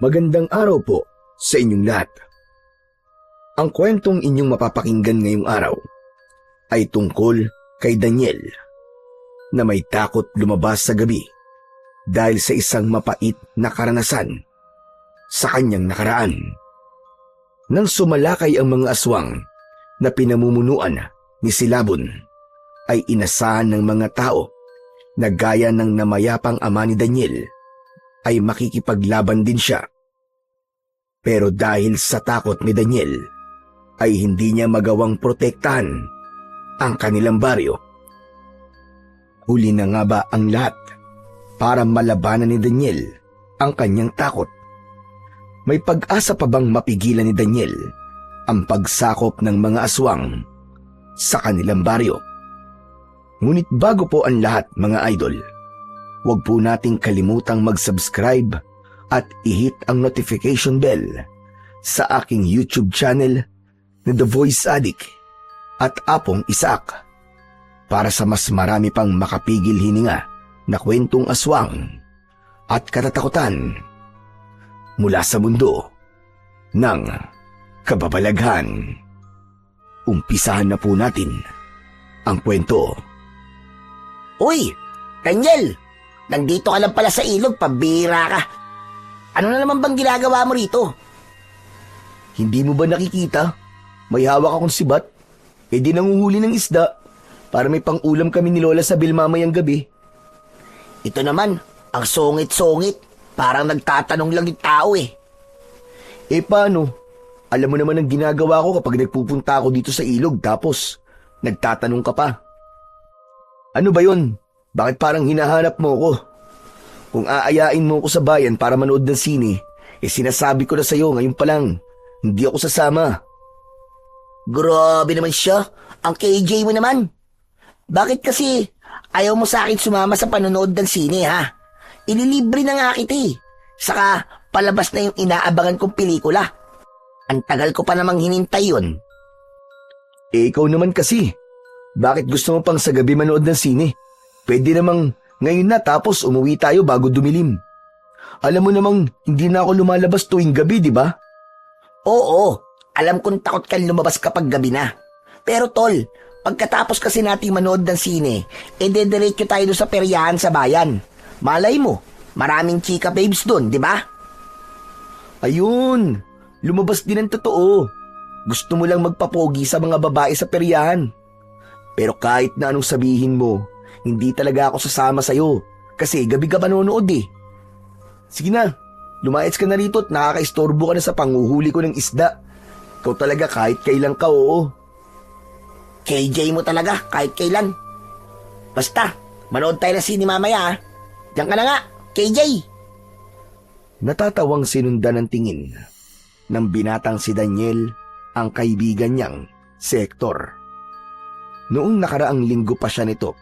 Magandang araw po sa inyong lahat. Ang kwentong inyong mapapakinggan ngayong araw ay tungkol kay Daniel na may takot lumabas sa gabi dahil sa isang mapait na karanasan sa kanyang nakaraan. Nang sumalakay ang mga aswang na pinamumunuan ni Silabon, ay inasahan ng mga tao na gaya ng namayapang ama ni Daniel ay makikipaglaban din siya. Pero dahil sa takot ni Daniel, ay hindi niya magawang protektahan ang kanilang baryo. Huli na nga ba ang lahat para malabanan ni Daniel ang kanyang takot? May pag-asa pa bang mapigilan ni Daniel ang pagsakop ng mga aswang sa kanilang baryo? Ngunit bago po ang lahat, mga idol, huwag po nating kalimutang mag-subscribe at i-hit ang notification bell sa aking YouTube channel na The Voice Addict at Apong Isaac para sa mas marami pang makapigil hininga na kwentong aswang at katatakutan mula sa mundo ng kababalaghan. Umpisahan na po natin ang kwento. Uy, Daniel! Nandito ka lang pala sa ilog, pambira ka. Ano na naman bang ginagawa mo rito? Hindi mo ba nakikita? May hawak akong sibat. Di nanguhuli ng isda para may pang-ulam kami ni Lola sa Bill mamayang gabi. Ito naman, ang sungit-sungit. Parang nagtatanong lang yung tao eh. Paano? Alam mo naman ang ginagawa ko kapag nagpupunta ako dito sa ilog tapos nagtatanong ka pa. Ano ba yun? Bakit parang hinahanap mo ko? Kung aayain mo ko sa bayan para manood ng sine, sinasabi ko na sa'yo ngayon pa lang, hindi ako sasama. Grabe naman siya. Ang KJ mo naman. Bakit kasi ayaw mo sa akin sumama sa panonood ng sine, ha? Ililibre na nga kita eh. Saka palabas na yung inaabangan kong pelikula. Ang tagal ko pa namang hinintay yun. Ikaw naman kasi. Bakit gusto mo pang sa gabi manood ng sine? Pwede namang ngayon na tapos umuwi tayo bago dumilim. Alam mo namang hindi na ako lumalabas tuwing gabi, di ba? Oo, alam kong takot kang lumabas kapag gabi na. Pero tol, pagkatapos kasi nating manood ng sine, dediretso tayo doon sa peryahan sa bayan. Malay mo, maraming chika babes doon, di ba? Ayun, lumabas din ang totoo. Gusto mo lang magpapogi sa mga babae sa peryahan. Pero kahit na anong sabihin mo, hindi talaga ako sasama sa'yo kasi gabi ka panonood eh. Sige na, lumayas ka na rito at nakakaistorbo ka na sa panguhuli ko ng isda. Ikaw talaga kahit kailan ka, oo. KJ mo talaga kahit kailan. Basta, manood tayo ng sine mamaya ha. Diyan ka na nga, KJ. Natatawang sinundan ng tingin ng binatang si Daniel ang kaibigan niyang si Hector. Noong nakaraang linggo pa siya nito,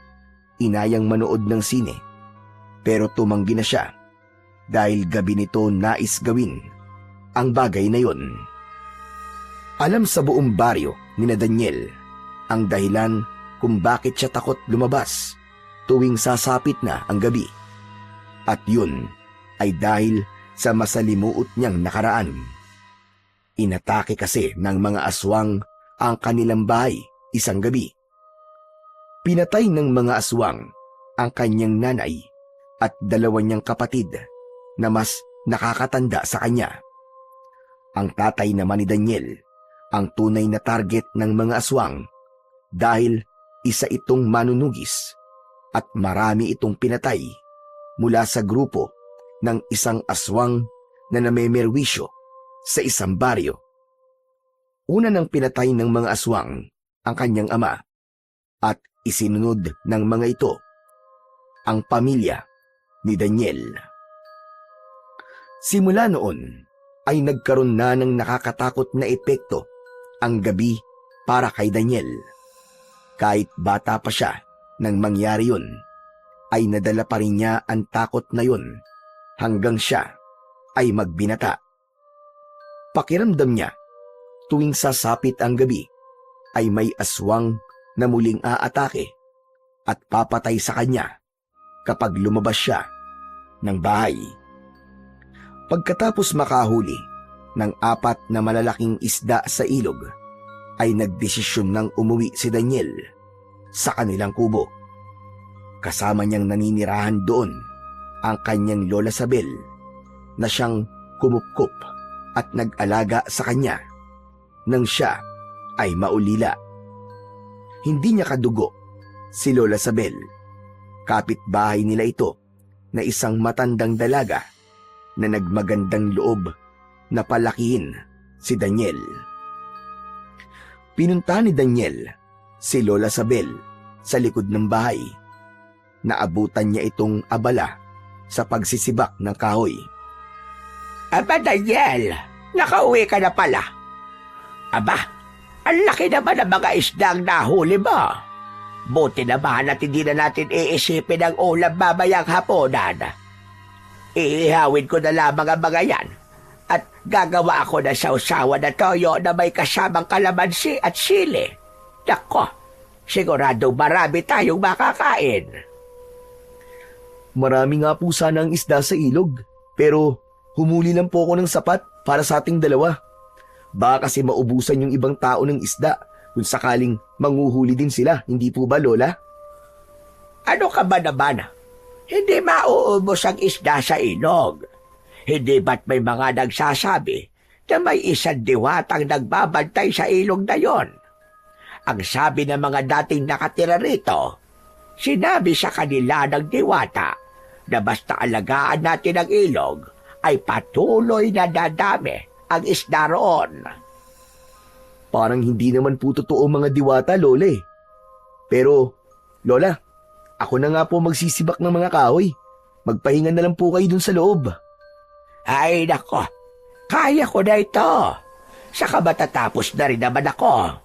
inayang manood ng sine, pero tumanggi na siya dahil gabi nito nais gawin ang bagay na yon. Alam sa buong baryo ni na Daniel ang dahilan kung bakit siya takot lumabas tuwing sasapit na ang gabi. At yun ay dahil sa masalimuot niyang nakaraan. Inatake kasi ng mga aswang ang kanilang bahay isang gabi. Pinatay ng mga aswang ang kanyang nanay at dalawa niyang kapatid na mas nakakatanda sa kanya. Ang tatay naman ni Daniel ang tunay na target ng mga aswang dahil isa itong manunugis at marami itong pinatay mula sa grupo ng isang aswang na namemerwisyo sa isang baryo. Una nang pinatay ng mga aswang ang kanyang ama at isinunod ng mga ito ang pamilya ni Daniel. Simula noon ay nagkaroon na ng nakakatakot na epekto ang gabi para kay Daniel. Kahit bata pa siya nang mangyari yun, ay nadala pa rin niya ang takot na yun hanggang siya ay magbinata. Pakiramdam niya, tuwing sasapit ang gabi, ay may aswang na muling aatake at papatay sa kanya kapag lumabas siya ng bahay. Pagkatapos makahuli ng 4 na malalaking isda sa ilog, ay nagdesisyon ng umuwi si Daniel sa kanilang kubo. Kasama niyang naninirahan doon ang kanyang lola Sabel na siyang kumupkup at nag-alaga sa kanya nang siya ay maulila. Hindi niya kadugo si Lola Sabel. Kapitbahay nila ito na isang matandang dalaga na nagmagandang loob na palakihin si Daniel. Pinunta ni Daniel si Lola Sabel sa likod ng bahay. Naabutan niya itong abala sa pagsisibak ng kahoy. Aba, Daniel, nakauwi ka na pala. Aba, ang laki naman ng mga isdang nahuli mo. Buti naman at hindi na natin iisipin ang ulam mamayang hapunan. Iihawin ko na lamang ang mga yan at gagawa ako ng sausawan na toyo na may kasamang kalamansi at sili. Nako, sigurado marami tayong makakain. Marami nga po sana ang isda sa ilog, pero humuli lang po ako ng sapat para sa ating dalawa. Baka kasi maubusan yung ibang tao ng isda kung sakaling manguhuli din sila, hindi po ba, Lola? Ano ka ba naman? Hindi mauubos ang isda sa ilog. Hindi ba't may mga nagsasabi na may isang diwatang nagbabantay sa ilog na yon? Ang sabi ng mga dating nakatira rito, sinabi sa kanila ng diwata na basta alagaan natin ang ilog ay patuloy na dadami ang isda roon. Parang hindi naman po totoo mga diwata, Lola eh. Pero, Lola, ako na nga po magsisibak ng mga kahoy. Magpahinga na lang po kayo dun sa loob. Ay nako, kaya ko na ito. Saka matatapos na rin naman ako.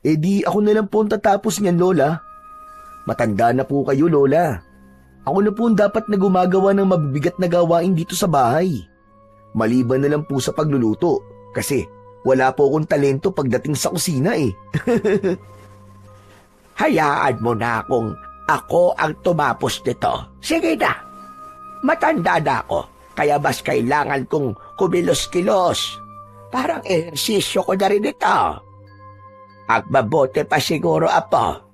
Eh di ako na lang po ang tatapos niyan, Lola. Matanda na po kayo, Lola. Ako na po ang dapat na gumagawa ng mabibigat na gawain dito sa bahay. Maliban na lang po sa pagluluto kasi wala po akong talento pagdating sa kusina eh. Hayaan mo na akong ako ang tumapos nito. Sige na, matanda na ako kaya mas kailangan kong kumilos-kilos. Parang ehersisyo ko na rin ito. Ang mabuti pa siguro, Apo,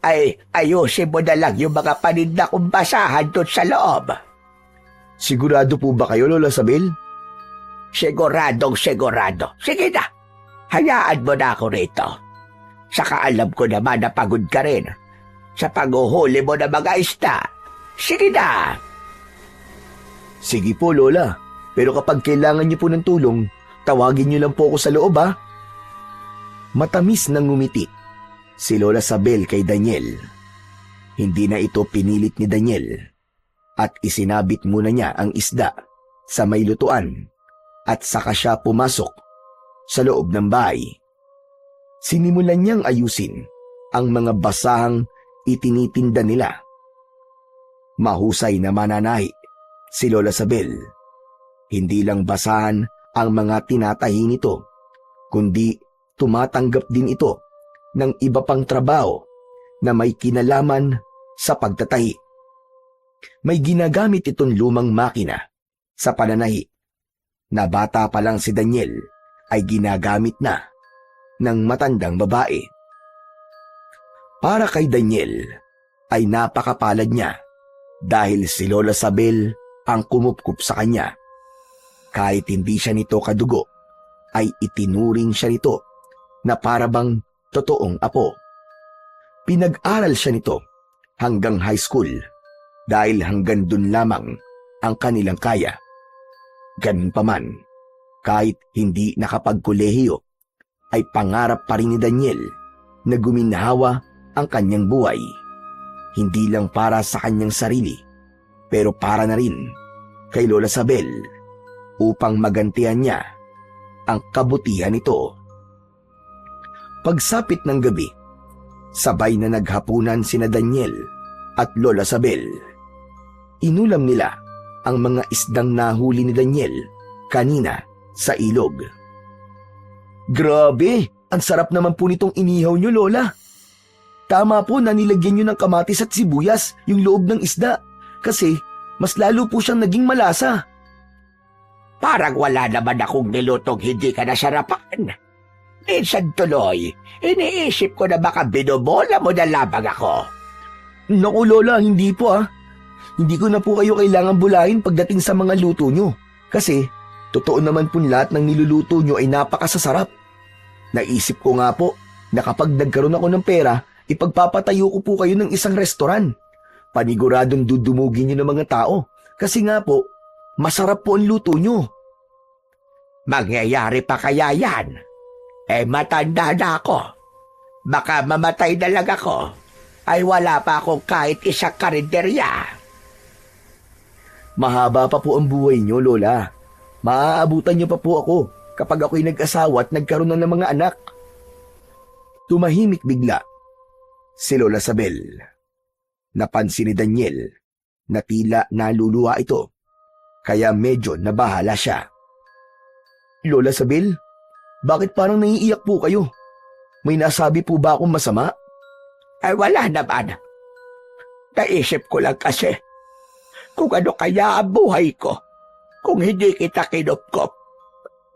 ay ayusin mo na lang yung mga paninda kong basahan doon sa loob. Sigurado po ba kayo, Lola Sabel? Siguradong sigurado. Sige na, hayaan mo na ako rito. Saka alam ko naman na pagod ka rin sa paghuhuli mo ng mga isda. Sige na. Sige po, Lola. Pero kapag kailangan niyo po ng tulong, tawagin niyo lang po ako sa loob, ha? Matamis na ngumiti si Lola Sabel kay Daniel. Hindi na ito pinilit ni Daniel at isinabit muna niya ang isda sa may lutuan at saka siya pumasok sa loob ng bahay. Sinimulan niyang ayusin ang mga basahang itinitinda nila. Mahusay na mananahi si Lola Sabel. Hindi lang basahan ang mga tinatahi nito, kundi tumatanggap din ito ng iba pang trabaho na may kinalaman sa pagtatahi. May ginagamit itong lumang makina sa pananahi na bata pa lang si Daniel ay ginagamit na ng matandang babae. Para kay Daniel ay napakapalad niya dahil si Lola Sabel ang kumupkup sa kanya. Kahit hindi siya nito kadugo, ay itinuring siya nito na parabang totoong apo. Pinag-aral siya nito hanggang high school dahil hanggang dun lamang ang kanilang kaya. Ganun pa man, kahit hindi nakapagkolehiyo, ay pangarap pa rin ni Daniel na guminhawa ang kanyang buhay. Hindi lang para sa kanyang sarili, pero para na rin kay Lola Sabel upang magantihan niya ang kabutihan nito. Pagsapit ng gabi, sabay na naghapunan sina Daniel at Lola Sabel. Inulam nila ang mga isdang nahuli ni Daniel kanina sa ilog. Grabe! Ang sarap naman po nitong inihaw nyo, Lola. Tama po na nilagyan nyo ng kamatis at sibuyas yung loob ng isda kasi mas lalo po siyang naging malasa. Parang wala naman akong nilutong hindi ka nasarapan. Minsan tuloy, iniisip ko na baka binobola mo na lamang ako. Naku Lola, hindi po ah. Hindi ko na po kayo kailangan bulahin pagdating sa mga luto nyo. Kasi, totoo naman po lahat ng niluluto nyo ay napakasasarap. Naisip ko nga po na kapag nagkaroon ako ng pera, ipagpapatayo ko po kayo ng isang restoran. Paniguradong dudumugin nyo ng mga tao. Kasi nga po, masarap po ang luto nyo. Mangyayari pa kaya yan? Matanda na ako. Baka mamatay na lang ako. Ay wala pa akong kahit isang karinderya. Mahaba pa po ang buhay nyo, Lola. Maaabutan nyo pa po ako kapag ako'y nag-asawa at nagkaroon na ng mga anak. Tumahimik bigla si Lola Sabel. Napansin ni Daniel na tila naluluwa ito, kaya medyo nabahala siya. Lola Sabel, bakit parang naiiyak po kayo? May nasabi po ba akong masama? Ay wala naman. Naisip ko lang kasi kung ano kaya ang buhay ko kung hindi kita kinupkop.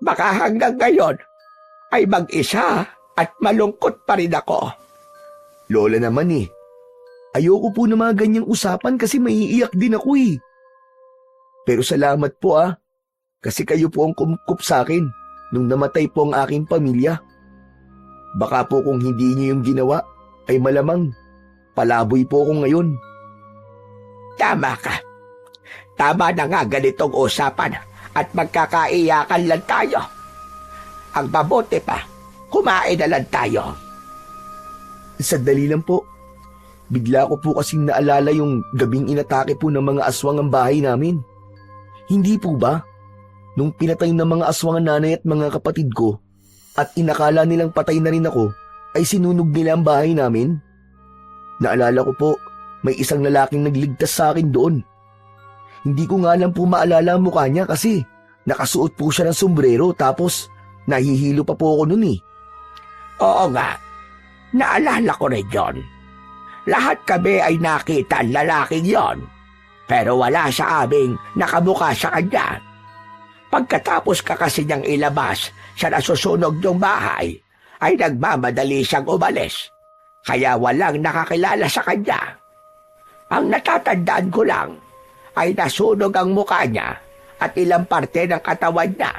Baka hanggang ngayon ay mag-isa at malungkot pa rin ako. Lola naman eh. Ayoko po na mga ganyang usapan kasi maiiyak din ako eh. Pero salamat po ah. Kasi kayo po ang kumkup sa akin nung namatay po ang aking pamilya. Baka po kung hindi niyo yung ginawa, ay malamang palaboy po ako ngayon. Tama ka. Tama na nga ganitong usapan at magkakaiyakan lang tayo. Ang mabuti pa, kumain na lang tayo. Sandali lang po. Bigla ko po kasing naalala yung gabing inatake po ng mga aswang ang bahay namin. Hindi po ba? Nung pinatay ng mga aswang ang nanay at mga kapatid ko at inakala nilang patay na rin ako, ay sinunog nila ang bahay namin. Naalala ko po, may isang lalaking nagligtas sa akin doon. Hindi ko nga lang po maalala ang mukha niya kasi nakasuot po siya ng sombrero tapos nahihilo pa po ako nun eh. Oo nga, naalala ko rin yun. Lahat kami ay nakita ang lalaking yon, pero wala sa aming nakamukha sa kanya. Pagkatapos ka kasi niyang ilabas sa nasusunog niyong bahay, ay nagmamadali siyang umalis, kaya walang nakakilala sa kanya. Ang natatandaan ko lang ay nasunog ang mukha niya at ilang parte ng katawan niya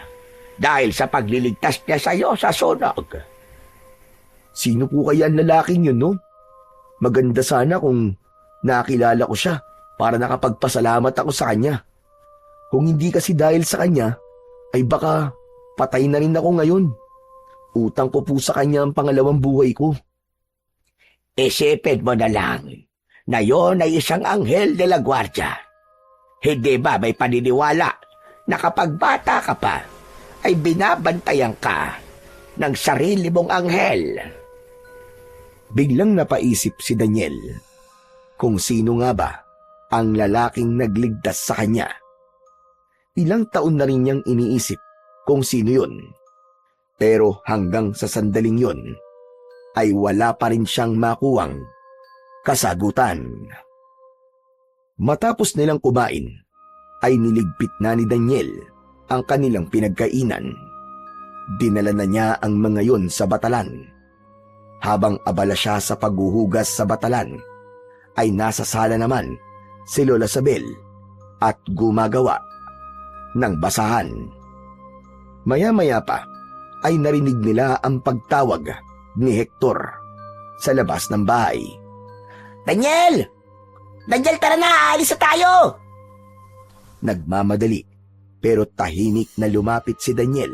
dahil sa pagliligtas niya sa iyo sa sunog. Sino po kaya ang lalaking yun, no? Maganda sana kung nakilala ko siya para nakapagpasalamat ako sa kanya. Kung hindi kasi dahil sa kanya, ay baka patay na rin ako ngayon. Utang ko po sa kanya ang pangalawang buhay ko. Isipin mo na lang na yon ay isang anghel de la guardia. Hindi ba may paniniwala na kapag bata ka pa, ay binabantayan ka ng sarili mong anghel? Biglang napaisip si Daniel kung sino nga ba ang lalaking nagligtas sa kanya. Ilang taon na rin niyang iniisip kung sino yun. Pero hanggang sa sandaling yun, ay wala pa rin siyang makuwang kasagutan. Matapos nilang kumain, ay niligpit na ni Daniel ang kanilang pinagkainan. Dinala na niya ang mga yon sa batalan. Habang abala siya sa paghuhugas sa batalan, ay nasa sala naman si Lola Sabel at gumagawa ng basahan. Maya-maya pa ay narinig nila ang pagtawag ni Hector sa labas ng bahay. Daniel! Daniel, tara na! Aalis na tayo! Nagmamadali pero tahimik na lumapit si Daniel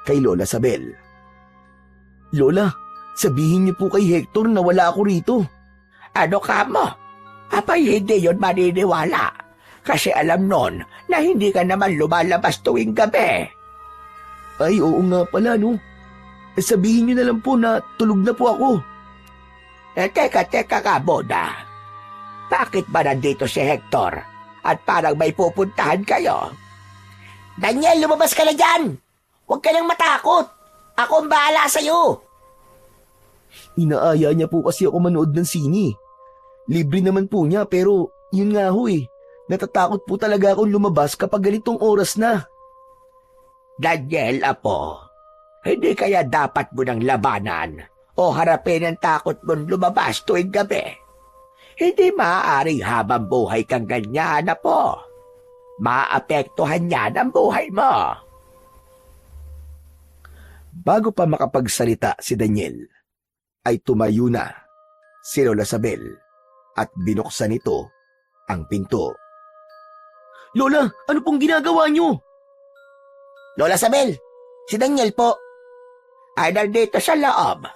kay Lola Sabel. Lola, sabihin niyo po kay Hector na wala ako rito. Ano ka mo? Apay hindi yon maniniwala. Kasi alam nun na hindi ka naman lumalabas tuwing gabi. Ay, oo nga pala, no? Sabihin niyo na lang po na tulog na po ako. Teka ka muna. Bakit ba nandito si Hector? At parang may pupuntahan kayo? Daniel, lumabas ka na dyan! Huwag ka nang matakot! Ako ang bahala sa'yo! Inaaya niya po kasi ako manood ng sine. Libre naman po niya pero yun nga ho eh. Natatakot po talaga akong lumabas kapag ganitong oras na. Daniel, apo, hindi kaya dapat mo nang labanan o harapin ang takot mong lumabas tuwing gabi? Hindi maaaring habang buhay kang ganyan, apo. Maapektuhan niyan ang buhay mo. Bago pa makapagsalita si Daniel, ay tumayo na si Lola Sabel at binuksan nito ang pinto. Lola, ano pong ginagawa niyo? Lola Sabel, si Daniel po. Ay nandito sa loob.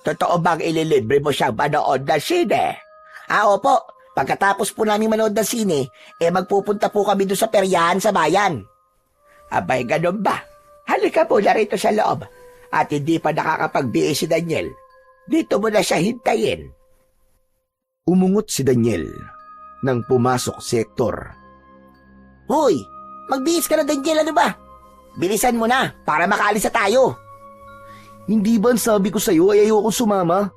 Totoo bang ililibre mo siyang manood ng sine? Opo. Pagkatapos po namin manood ng sine, magpupunta po kami doon sa peryahan sa bayan. Abay, ganun ba? Halika po na rito sa loob. At hindi pa nakakapag-BA si Daniel. Dito mo na siya hintayin. Umungot si Daniel nang pumasok si Hector. Hoy, magbihis ka na Daniel, ano ba? Bilisan mo na para makaalis na tayo. Hindi ba sabi ko sa'yo ay ayoko sumama?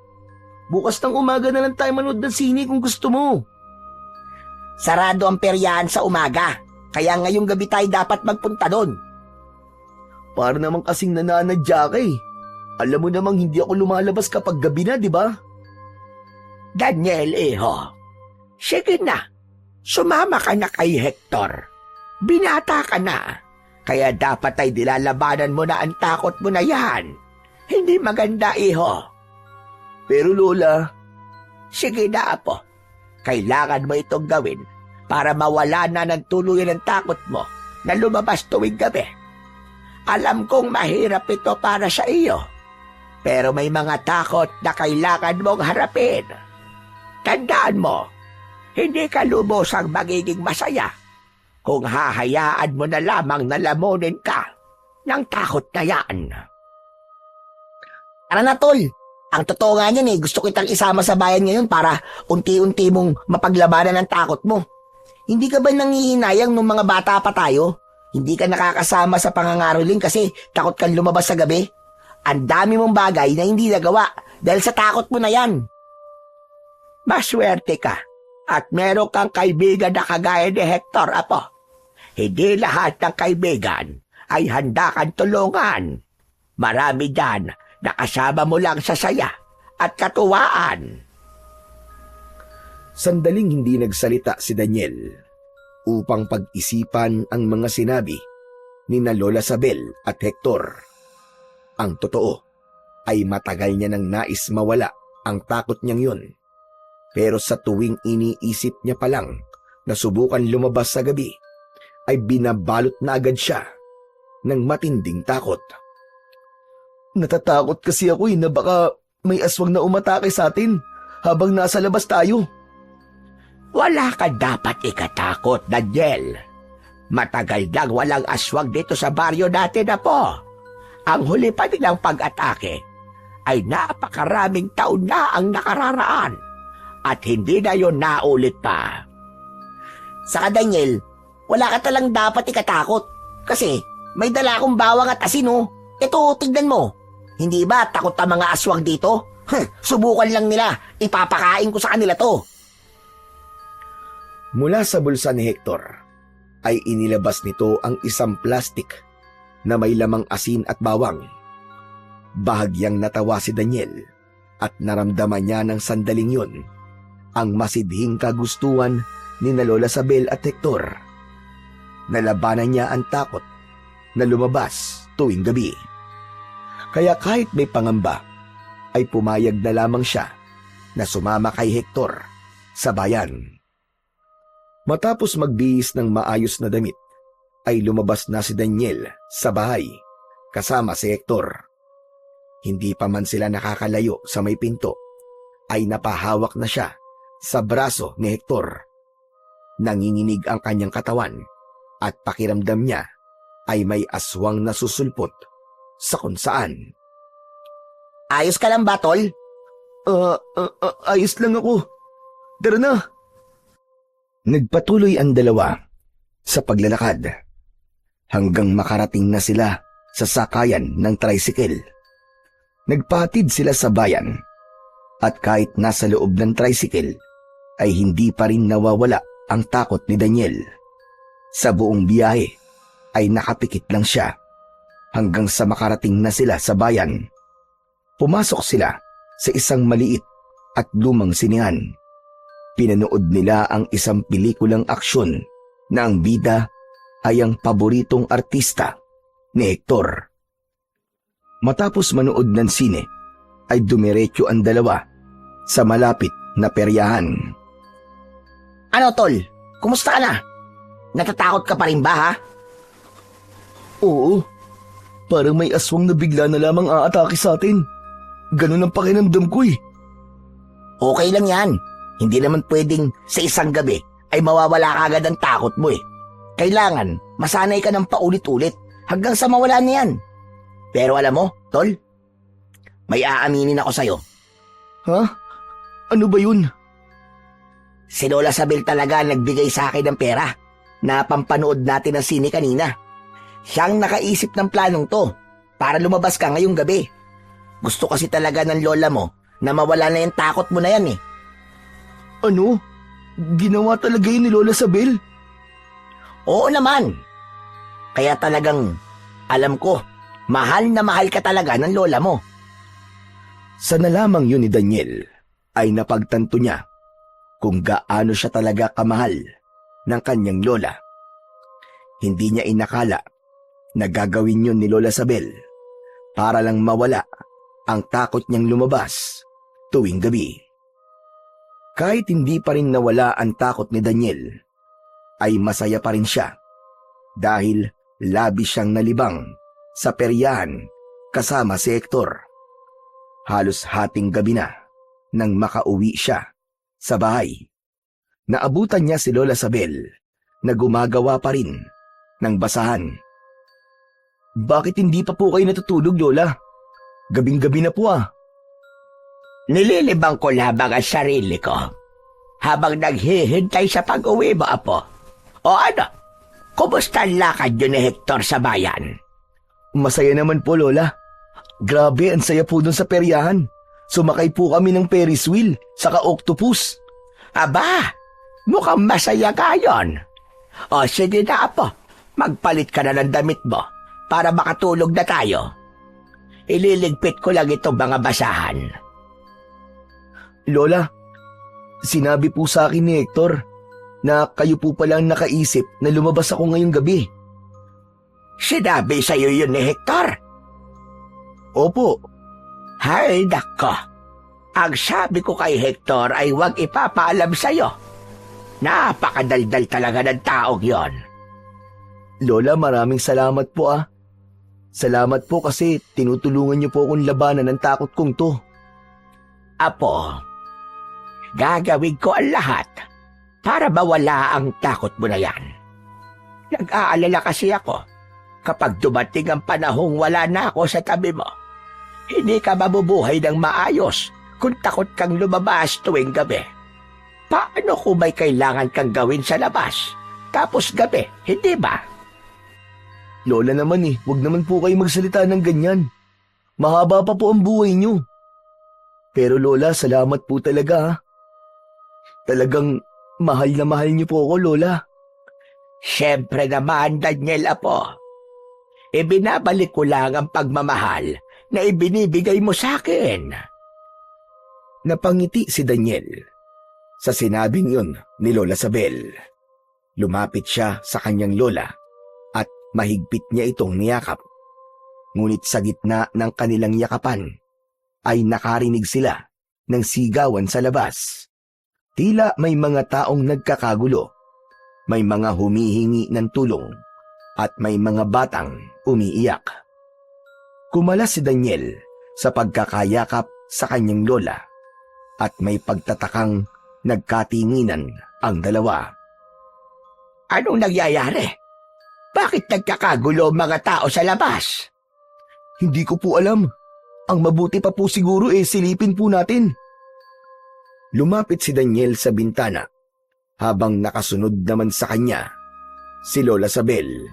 Bukas ng umaga na lang tayo manood ng sine kung gusto mo. Sarado ang peryahan sa umaga, kaya ngayong gabi tayo dapat magpunta doon. Para naman kasing nananadya ka eh. Alam mo namang hindi ako lumalabas kapag gabi na, di ba? Daniel, iho. Sige na. Sumama ka na kay Hector. Binata ka na. Kaya dapat ay dilalabanan mo na ang takot mo na yan. Hindi maganda, iho. Pero Lola, Sige na, apo. Kailangan mo itong gawin para mawala na ng tuluyan ang takot mo na lumabas tuwing gabi. Alam kong mahirap ito para sa iyo. Pero may mga takot na kailangan mong harapin. Tandaan mo, hindi ka lubosang magiging masaya kung hahayaan mo na lamang na lamunin ka ng takot na yan. Tara na, tol. Ang totoo nga niyan gusto kitang isama sa bayan ngayon para unti-unti mong mapaglabanan ang takot mo. Hindi ka ba nangihinayang nung mga bata pa tayo? Hindi ka nakakasama sa pangangaroling kasi takot kang lumabas sa gabi? Ang dami mong bagay na hindi nagawa dahil sa takot mo na yan. Maswerte ka at meron kang kaibigan na kagaya ni Hector, apo. Hindi lahat ng kaibigan ay handa kang tulungan. Marami dyan na kasama mo lang sa saya at katuwaan. sandaling hindi nagsalita si Daniel upang pag-isipan ang mga sinabi ni na Lola Sabel at Hector. Ang totoo ay matagal niya nang nais mawala ang takot niyang yun. Pero sa tuwing iniisip niya pa lang na subukan lumabas sa gabi, ay binabalot na agad siya ng matinding takot. Natatakot kasi ako na baka may aswang na umatake sa atin habang nasa labas tayo. Wala ka dapat ikatakot, Daniel. Matagal nang walang aswang dito sa baryo natin, apo. Ang huli pa nilang pag-atake ay napakaraming taon na ang nakararaan at hindi na yon naulit pa. Saka Daniel, wala ka talang dapat ikatakot kasi may dala akong bawang at asin oh. Ito, tignan mo. Hindi ba takot ang mga aswang dito? Subukan lang nila. Ipapakain ko sa kanila to. Mula sa bulsa ni Hector ay inilabas nito ang isang plastik na may lamang asin at bawang. Bahagyang natawa si Daniel at naramdaman niya ng sandaling yun ang masidhing kagustuhan ni na Lola Sabel at Hector. Nalabanan niya ang takot na lumabas tuwing gabi. Kaya kahit may pangamba, ay pumayag na lamang siya na sumama kay Hector sa bayan. Matapos magbihis ng maayos na damit, ay lumabas na si Daniel sa bahay kasama si Hector. Hindi pa man sila nakakalayo sa may pinto, ay napahawak na siya sa braso ni Hector. Nanginginig ang kanyang katawan at pakiramdam niya ay may aswang na susulpot sa kung saan. Ayos ka lang ba, tol? Ayos lang ako. Tara na. Nagpatuloy ang dalawa sa paglalakad hanggang makarating na sila sa sakayan ng tricycle. Nagpahatid sila sa bayan at kahit nasa loob ng tricycle ay hindi pa rin nawawala ang takot ni Daniel. Sa buong biyahe ay nakapikit lang siya hanggang sa makarating na sila sa bayan. Pumasok sila sa isang maliit at lumang sinehan. Pinanood nila ang isang pelikulang aksyon na ang bida ay ang paboritong artista ni Hector. Matapos manood ng sine, ay dumiretso ang dalawa sa malapit na peryahan. Ano, tol? Kumusta ka na? Natatakot ka pa rin ba, ha? Oo, parang may aswang na bigla na lamang aatake sa atin. Ganun ang pakiramdam ko eh. Okay lang yan. Hindi naman pwedeng sa isang gabi ay mawawala agad ang takot mo eh. Kailangan masanay ka ng paulit-ulit hanggang sa mawala na yan. Pero alam mo, tol, may aaminin ako sa'yo. Ha? Ano ba yun? Si Lola Sabel talaga nagbigay sa akin ng pera na pampanood natin ng sine kanina. Siyang nakaisip ng planong to para lumabas ka ngayong gabi. Gusto kasi talaga ng lola mo na mawala na yung takot mo na yan eh. Ano? Ginawa talaga yun ni Lola Sabel? Oo naman. Kaya talagang alam ko, mahal na mahal ka talaga ng lola mo. Sa nalamang yun ni Daniel ay napagtanto niya kung gaano siya talaga kamahal ng kanyang lola. Hindi niya inakala na gagawin yun ni Lola Sabel para lang mawala ang takot niyang lumabas tuwing gabi. Kahit hindi pa rin nawala ang takot ni Daniel, ay masaya pa rin siya dahil labis siyang nalibang sa peryahan kasama si Hector. Halos hating gabi na nang makauwi siya sa bahay. Naabutan niya si Lola Sabel na gumagawa pa rin ng basahan. Bakit hindi pa po kayo natutulog, Lola? Gabing-gabi na po ah. Nililibang ko labang ang sarili ko habang naghihintay sa pag-uwi mo, Apo. O ano? Kumusta ang lakad yun ni Hector sa bayan? Masaya naman po, Lola. Grabe, ang saya po dun sa peryahan. Sumakay po kami ng Ferris wheel, saka octopus. Aba, mukhang masaya ka yun. O sige na, Apo. Magpalit ka na ng damit mo para makatulog na tayo. Ililigpit ko lang itong mga basahan. Lola, sinabi po sa akin ni Hector na kayo po pala ang nakaisip na lumabas ako ngayong gabi. Sinabi sa'yo yun ni Hector? Opo. Hay nako. Ang sabi ko kay Hector ay huwag ipapaalam sa'yo. Napakadaldal talaga ng taong yon. Lola, maraming salamat po ah. Salamat po kasi tinutulungan niyo po akong labanan ng takot kong to. Apo, gagawin ko ang lahat para mawala ang takot mo na yan. Nag-aalala kasi ako kapag dumating ang panahong wala na ako sa tabi mo. Hindi ka mabubuhay ng maayos kung takot kang lumabas tuwing gabi. Paano kung may kailangan kang gawin sa labas? Tapos gabi, hindi ba? Lola naman huwag naman po kayo magsalita ng ganyan. Mahaba pa po ang buhay niyo. Pero Lola, salamat po talaga ha. Talagang mahal na mahal niyo po ako, Lola. Siyempre naman, Daniel, Apo. Ibinabalik ko lang ang pagmamahal na ibinibigay mo sa akin. Napangiti si Daniel sa sinabing yun ni Lola Sabel. Lumapit siya sa kanyang lola at mahigpit niya itong niyakap. Ngunit sa gitna ng kanilang yakapan ay nakarinig sila ng sigawan sa labas. Tila may mga taong nagkakagulo, may mga humihingi ng tulong at may mga batang umiiyak. Kumalas si Daniel sa pagkakayakap sa kanyang lola at may pagtatakang nagkatinginan ang dalawa. Anong nangyayari? Bakit nagkakagulo ang mga tao sa labas? Hindi ko po alam. Ang mabuti pa po siguro silipin po natin. Lumapit si Daniel sa bintana habang nakasunod naman sa kanya si Lola Sabel.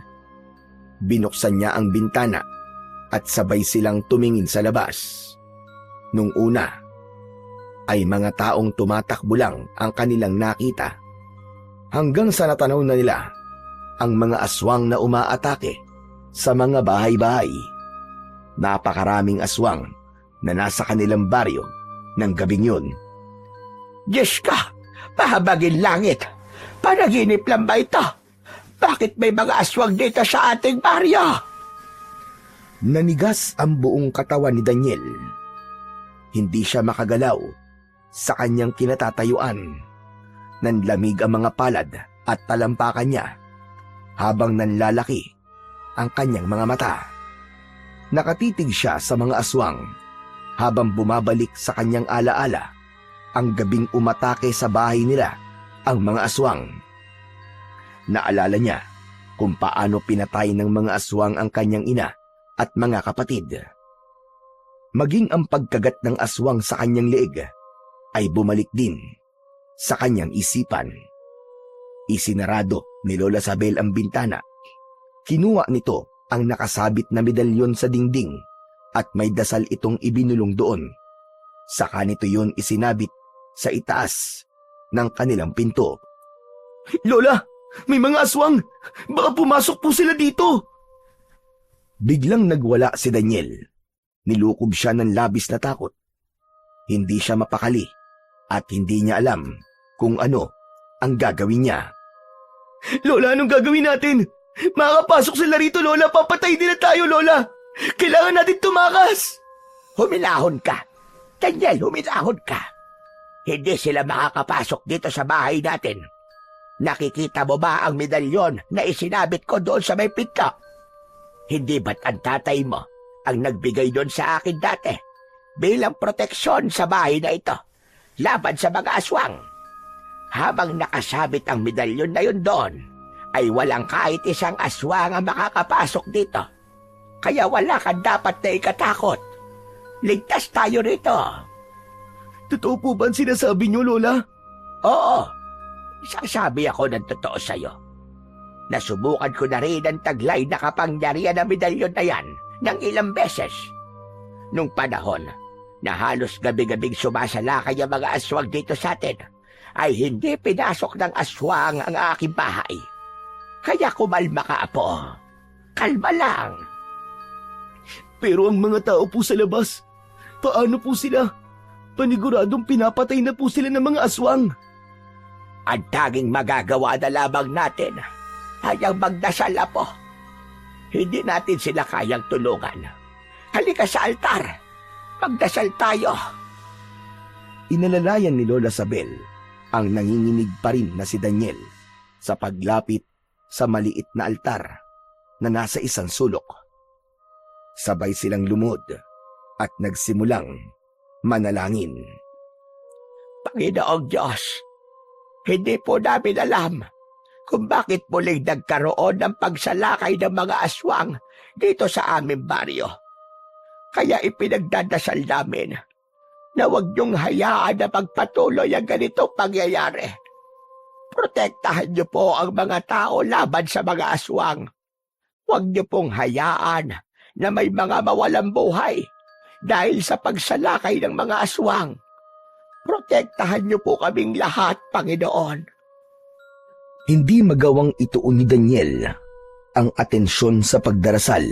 Binuksan niya ang bintana at sabay silang tumingin sa labas. Nung una ay mga taong tumatakbo lang ang kanilang nakita hanggang sa natanaw na nila ang mga aswang na umaatake sa mga bahay-bahay. Napakaraming aswang na nasa kanilang baryo ng gabing yun. Diyos ka, pahabagin langit. Panaginip lang ba ito? Bakit may mga aswang dito sa ating baryo? Nanigas ang buong katawan ni Daniel. Hindi siya makagalaw sa kanyang kinatatayuan. Nanlamig ang mga palad at talampakan niya habang nanlalaki ang kanyang mga mata. Nakatitig siya sa mga aswang habang bumabalik sa kanyang alaala ang gabing umatake sa bahay nila ang mga aswang. Naalala niya kung paano pinatay ng mga aswang ang kanyang ina at mga kapatid. Maging ang pagkagat ng aswang sa kanyang leeg ay bumalik din sa kanyang isipan. Isinarado ni Lola Sabel ang bintana. Kinuha nito ang nakasabit na medalyon sa dingding at may dasal itong ibinulong doon. Saka nito yun isinabit sa itaas ng kanilang pinto. Lola, may mga aswang! Baka pumasok po sila dito! Biglang nagwala si Daniel. Nilukob siya ng labis na takot. Hindi siya mapakali at hindi niya alam kung ano ang gagawin niya. Lola, anong gagawin natin? Makakapasok sila rito, Lola. Papatay din na tayo, Lola. Kailangan natin tumakas. Humilahon ka. Daniel, humilahon ka. Hindi sila makakapasok dito sa bahay natin. Nakikita mo ba ang medalyon na isinabit ko doon sa may pinto? Hindi ba't ang tatay mo ang nagbigay doon sa akin dati bilang proteksyon sa bahay na ito laban sa mga aswang? Habang nakasabit ang medalyon na yun doon, ay walang kahit isang aswang ang makakapasok dito. Kaya wala kang dapat na ikatakot. Ligtas tayo rito. Totoo po ba ang sinasabi niyo, Lola? Oo. Sasabi ako ng totoo sa'yo. Nasubukan ko na rin ang taglay na kapangyarihan ng medalyon na yan ng ilang beses. Nung panahon na halos gabi-gabing sumasalakay ang mga aswang dito sa atin, ay hindi pinasok ng aswang ang aking bahay. Kaya kumalma ka, Apo. Kalma lang. Pero ang mga tao po sa labas, paano po sila? Paniguradong pinapatay na po sila ng mga aswang. Ang tanging magagawa na lamang natin ay ang magdasal, Apo. Hindi natin sila kayang tulungan. Halika sa altar. Magdasal tayo. Inalalayan ni Lola Sabel ang nanginginig pa rin na si Daniel sa paglapit sa maliit na altar na nasa isang sulok. Sabay silang lumod at nagsimulang manalangin. Panginoong Diyos, hindi po namin alam kung bakit muling nagkaroon ng pagsalakay ng mga aswang dito sa aming baryo. Kaya ipinagdadasal namin na huwag niyong hayaan na magpatuloy ang ganitong pangyayari. Protektahan niyo po ang mga tao laban sa mga aswang. Huwag niyo pong hayaan na may mga mawalang buhay dahil sa pagsalakay ng mga aswang. Protektahan niyo po kaming lahat, Panginoon. Hindi magawang ituon ni Daniel ang atensyon sa pagdarasal.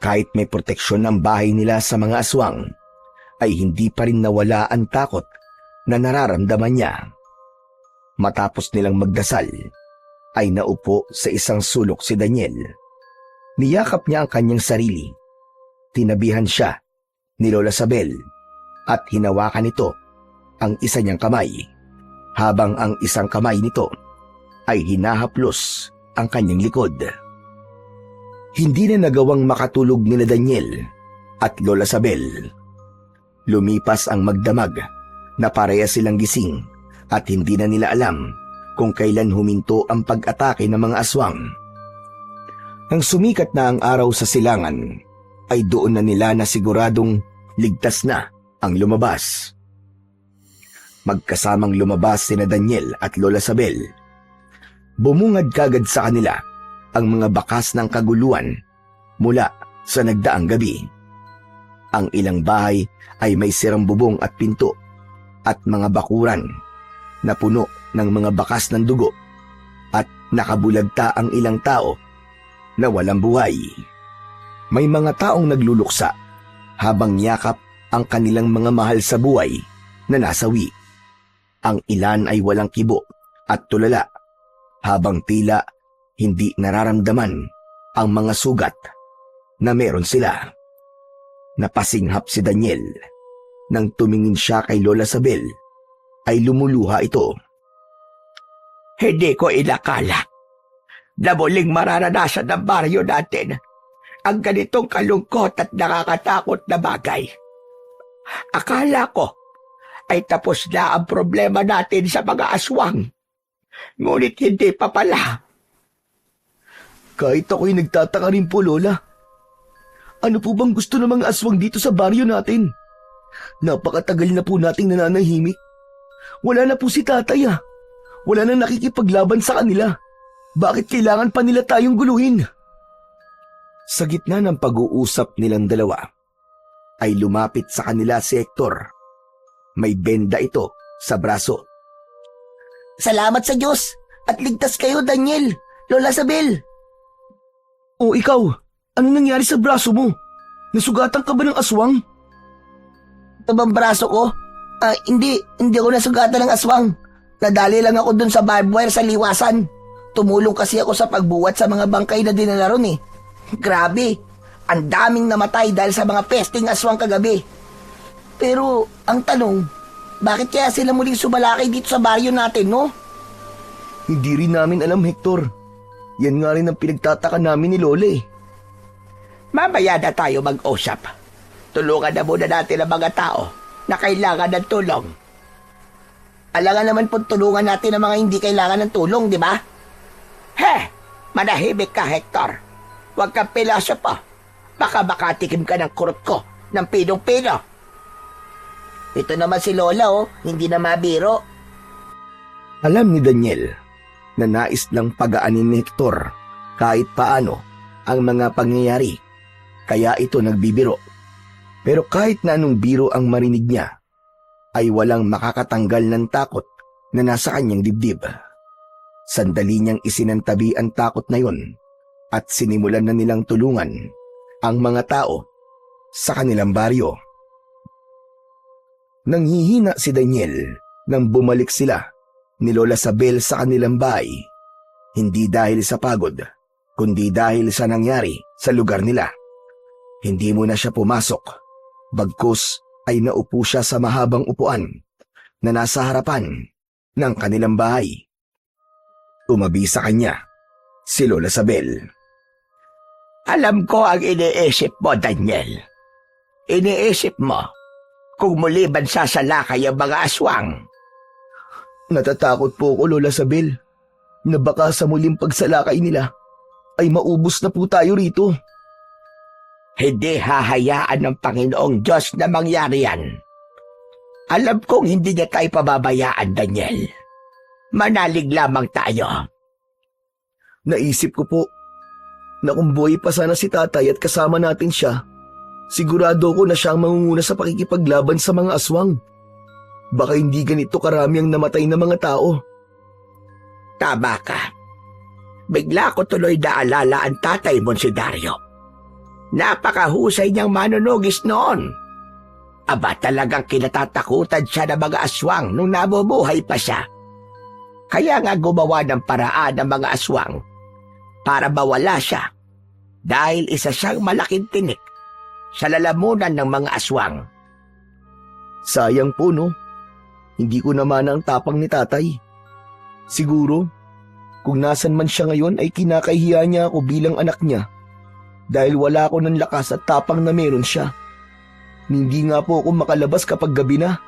Kahit may proteksyon ang bahay nila sa mga aswang, ay hindi pa rin nawala ang takot na nararamdaman niya. Matapos nilang magdasal, ay naupo sa isang sulok si Daniel. Niyakap niya ang kanyang sarili. Tinabihan siya ni Lola Sabel at hinawakan nito ang isa niyang kamay, habang ang isang kamay nito ay hinahaplos ang kanyang likod. Hindi na nagawang makatulog nila Daniel at Lola Sabel. Lumipas ang magdamag na pareha silang gising at hindi na nila alam kung kailan huminto ang pag-atake ng mga aswang. Nang sumikat na ang araw sa silangan, ay doon na nila nasiguradong ligtas na ang lumabas. Magkasamang lumabas sina Daniel at Lola Sabel. Bumungad kagad sa kanila ang mga bakas ng kaguluhan mula sa nagdaang gabi. Ang ilang bahay ay may sirang bubong at pinto at mga bakuran na puno ng mga bakas ng dugo at nakabulagta ang ilang tao na walang buhay. May mga taong nagluluksa habang yakap ang kanilang mga mahal sa buhay na nasawi. Ang ilan ay walang kibo at tulala habang tila hindi nararamdaman ang mga sugat na meron sila. Napasinghap si Daniel. Nang tumingin siya kay Lola Sabel, ay lumuluha ito. Hindi ko inakala na muling mararanasan ng baryo natin ang ganitong kalungkot at nakakatakot na bagay. Akala ko ay tapos na ang problema natin sa mga aswang. Ngunit hindi pa pala. Kahit ako'y nagtataka rin po, Lola. Ano po bang gusto ng mga aswang dito sa baryo natin? Napakatagal na po nating nananahimik. Wala na po si tatay ah. Wala nang nakikipaglaban sa kanila. Bakit kailangan pa nila tayong guluhin? Sa gitna ng pag-uusap nilang dalawa, ay lumapit sa kanila si Hector. May benda ito sa braso. Salamat sa Diyos at ligtas kayo, Daniel, Lola Sabel. O ikaw, ano nangyari sa braso mo? Nasugatan ka ba ng aswang? Ito bang braso ko? Hindi ako nasugatan ng aswang. Nadali lang ako dun sa barbed wire sa liwasan. Tumulong kasi ako sa pagbuwat sa mga bangkay na dinala ron eh. Grabe, ang daming namatay dahil sa mga pesting aswang kagabi. Pero ang tanong, bakit kaya sila muling sumalakay dito sa baryo natin, no? Hindi rin namin alam, Hector. Yan nga rin ang pinagtataka namin ni Lola eh. Mamaya na tayo mag-usap. Tulungan na muna natin ang mga tao na kailangan ng tulong. Alangan naman po tulungan natin ang mga hindi kailangan ng tulong, di ba? Manahimik ka, Hector. Huwag kang pilosopo. Baka makatikim ka ng kurot ko ng pinong-pino. Ito naman si Lola, hindi na mabiro. Alam ni Daniel na nais lang pagaanin ni Hector kahit paano ang mga pangyayari, kaya ito nagbibiro. Pero kahit na anong biro ang marinig niya, ay walang makakatanggal ng takot na nasa kanyang dibdib. Sandali niyang isinantabi ang takot na yon at sinimulan na nilang tulungan ang mga tao sa kanilang baryo. Nanghihina si Daniel nang bumalik sila ni Lola Sabel sa kanilang bahay, hindi dahil sa pagod, kundi dahil sa nangyari sa lugar nila. Hindi muna siya pumasok, bagkus ay naupo siya sa mahabang upuan na nasa harapan ng kanilang bahay. Tumabi sa kanya si Lola Sabel. Alam ko ang iniisip mo, Daniel. Iniisip mo kung muli ba sasalakay ang mga aswang. Natatakot po ako, Lola Sabel, na baka sa muling pagsalakay nila ay maubos na po tayo rito. Hindi hahayaan ng Panginoong Diyos na mangyari yan. Alam kong hindi niya tayo pababayaan, Daniel. Manalig lamang tayo. Naisip ko po na kung buhay pa sana si tatay at kasama natin siya, sigurado ko na siya ang mangunguna sa pakikipaglaban sa mga aswang. Baka hindi ganito karami ang namatay na mga tao. Tama ka. Bigla ko tuloy naalala ang tatay mo si Dario. Napakahusay niyang manunugis noon. Aba, talagang kinatatakutan siya ng mga aswang nung nabubuhay pa siya. Kaya nga gumawa ng paraan ng mga aswang para mawala siya dahil isa siyang malaking tinik sa lalamunan ng mga aswang. Sayang po, no? Hindi ko naman ang tapang ni tatay. Siguro, kung nasan man siya ngayon ay kinakahiya niya ako bilang anak niya dahil wala ako ng lakas at tapang na meron siya. Hindi nga po ako makalabas kapag gabi na.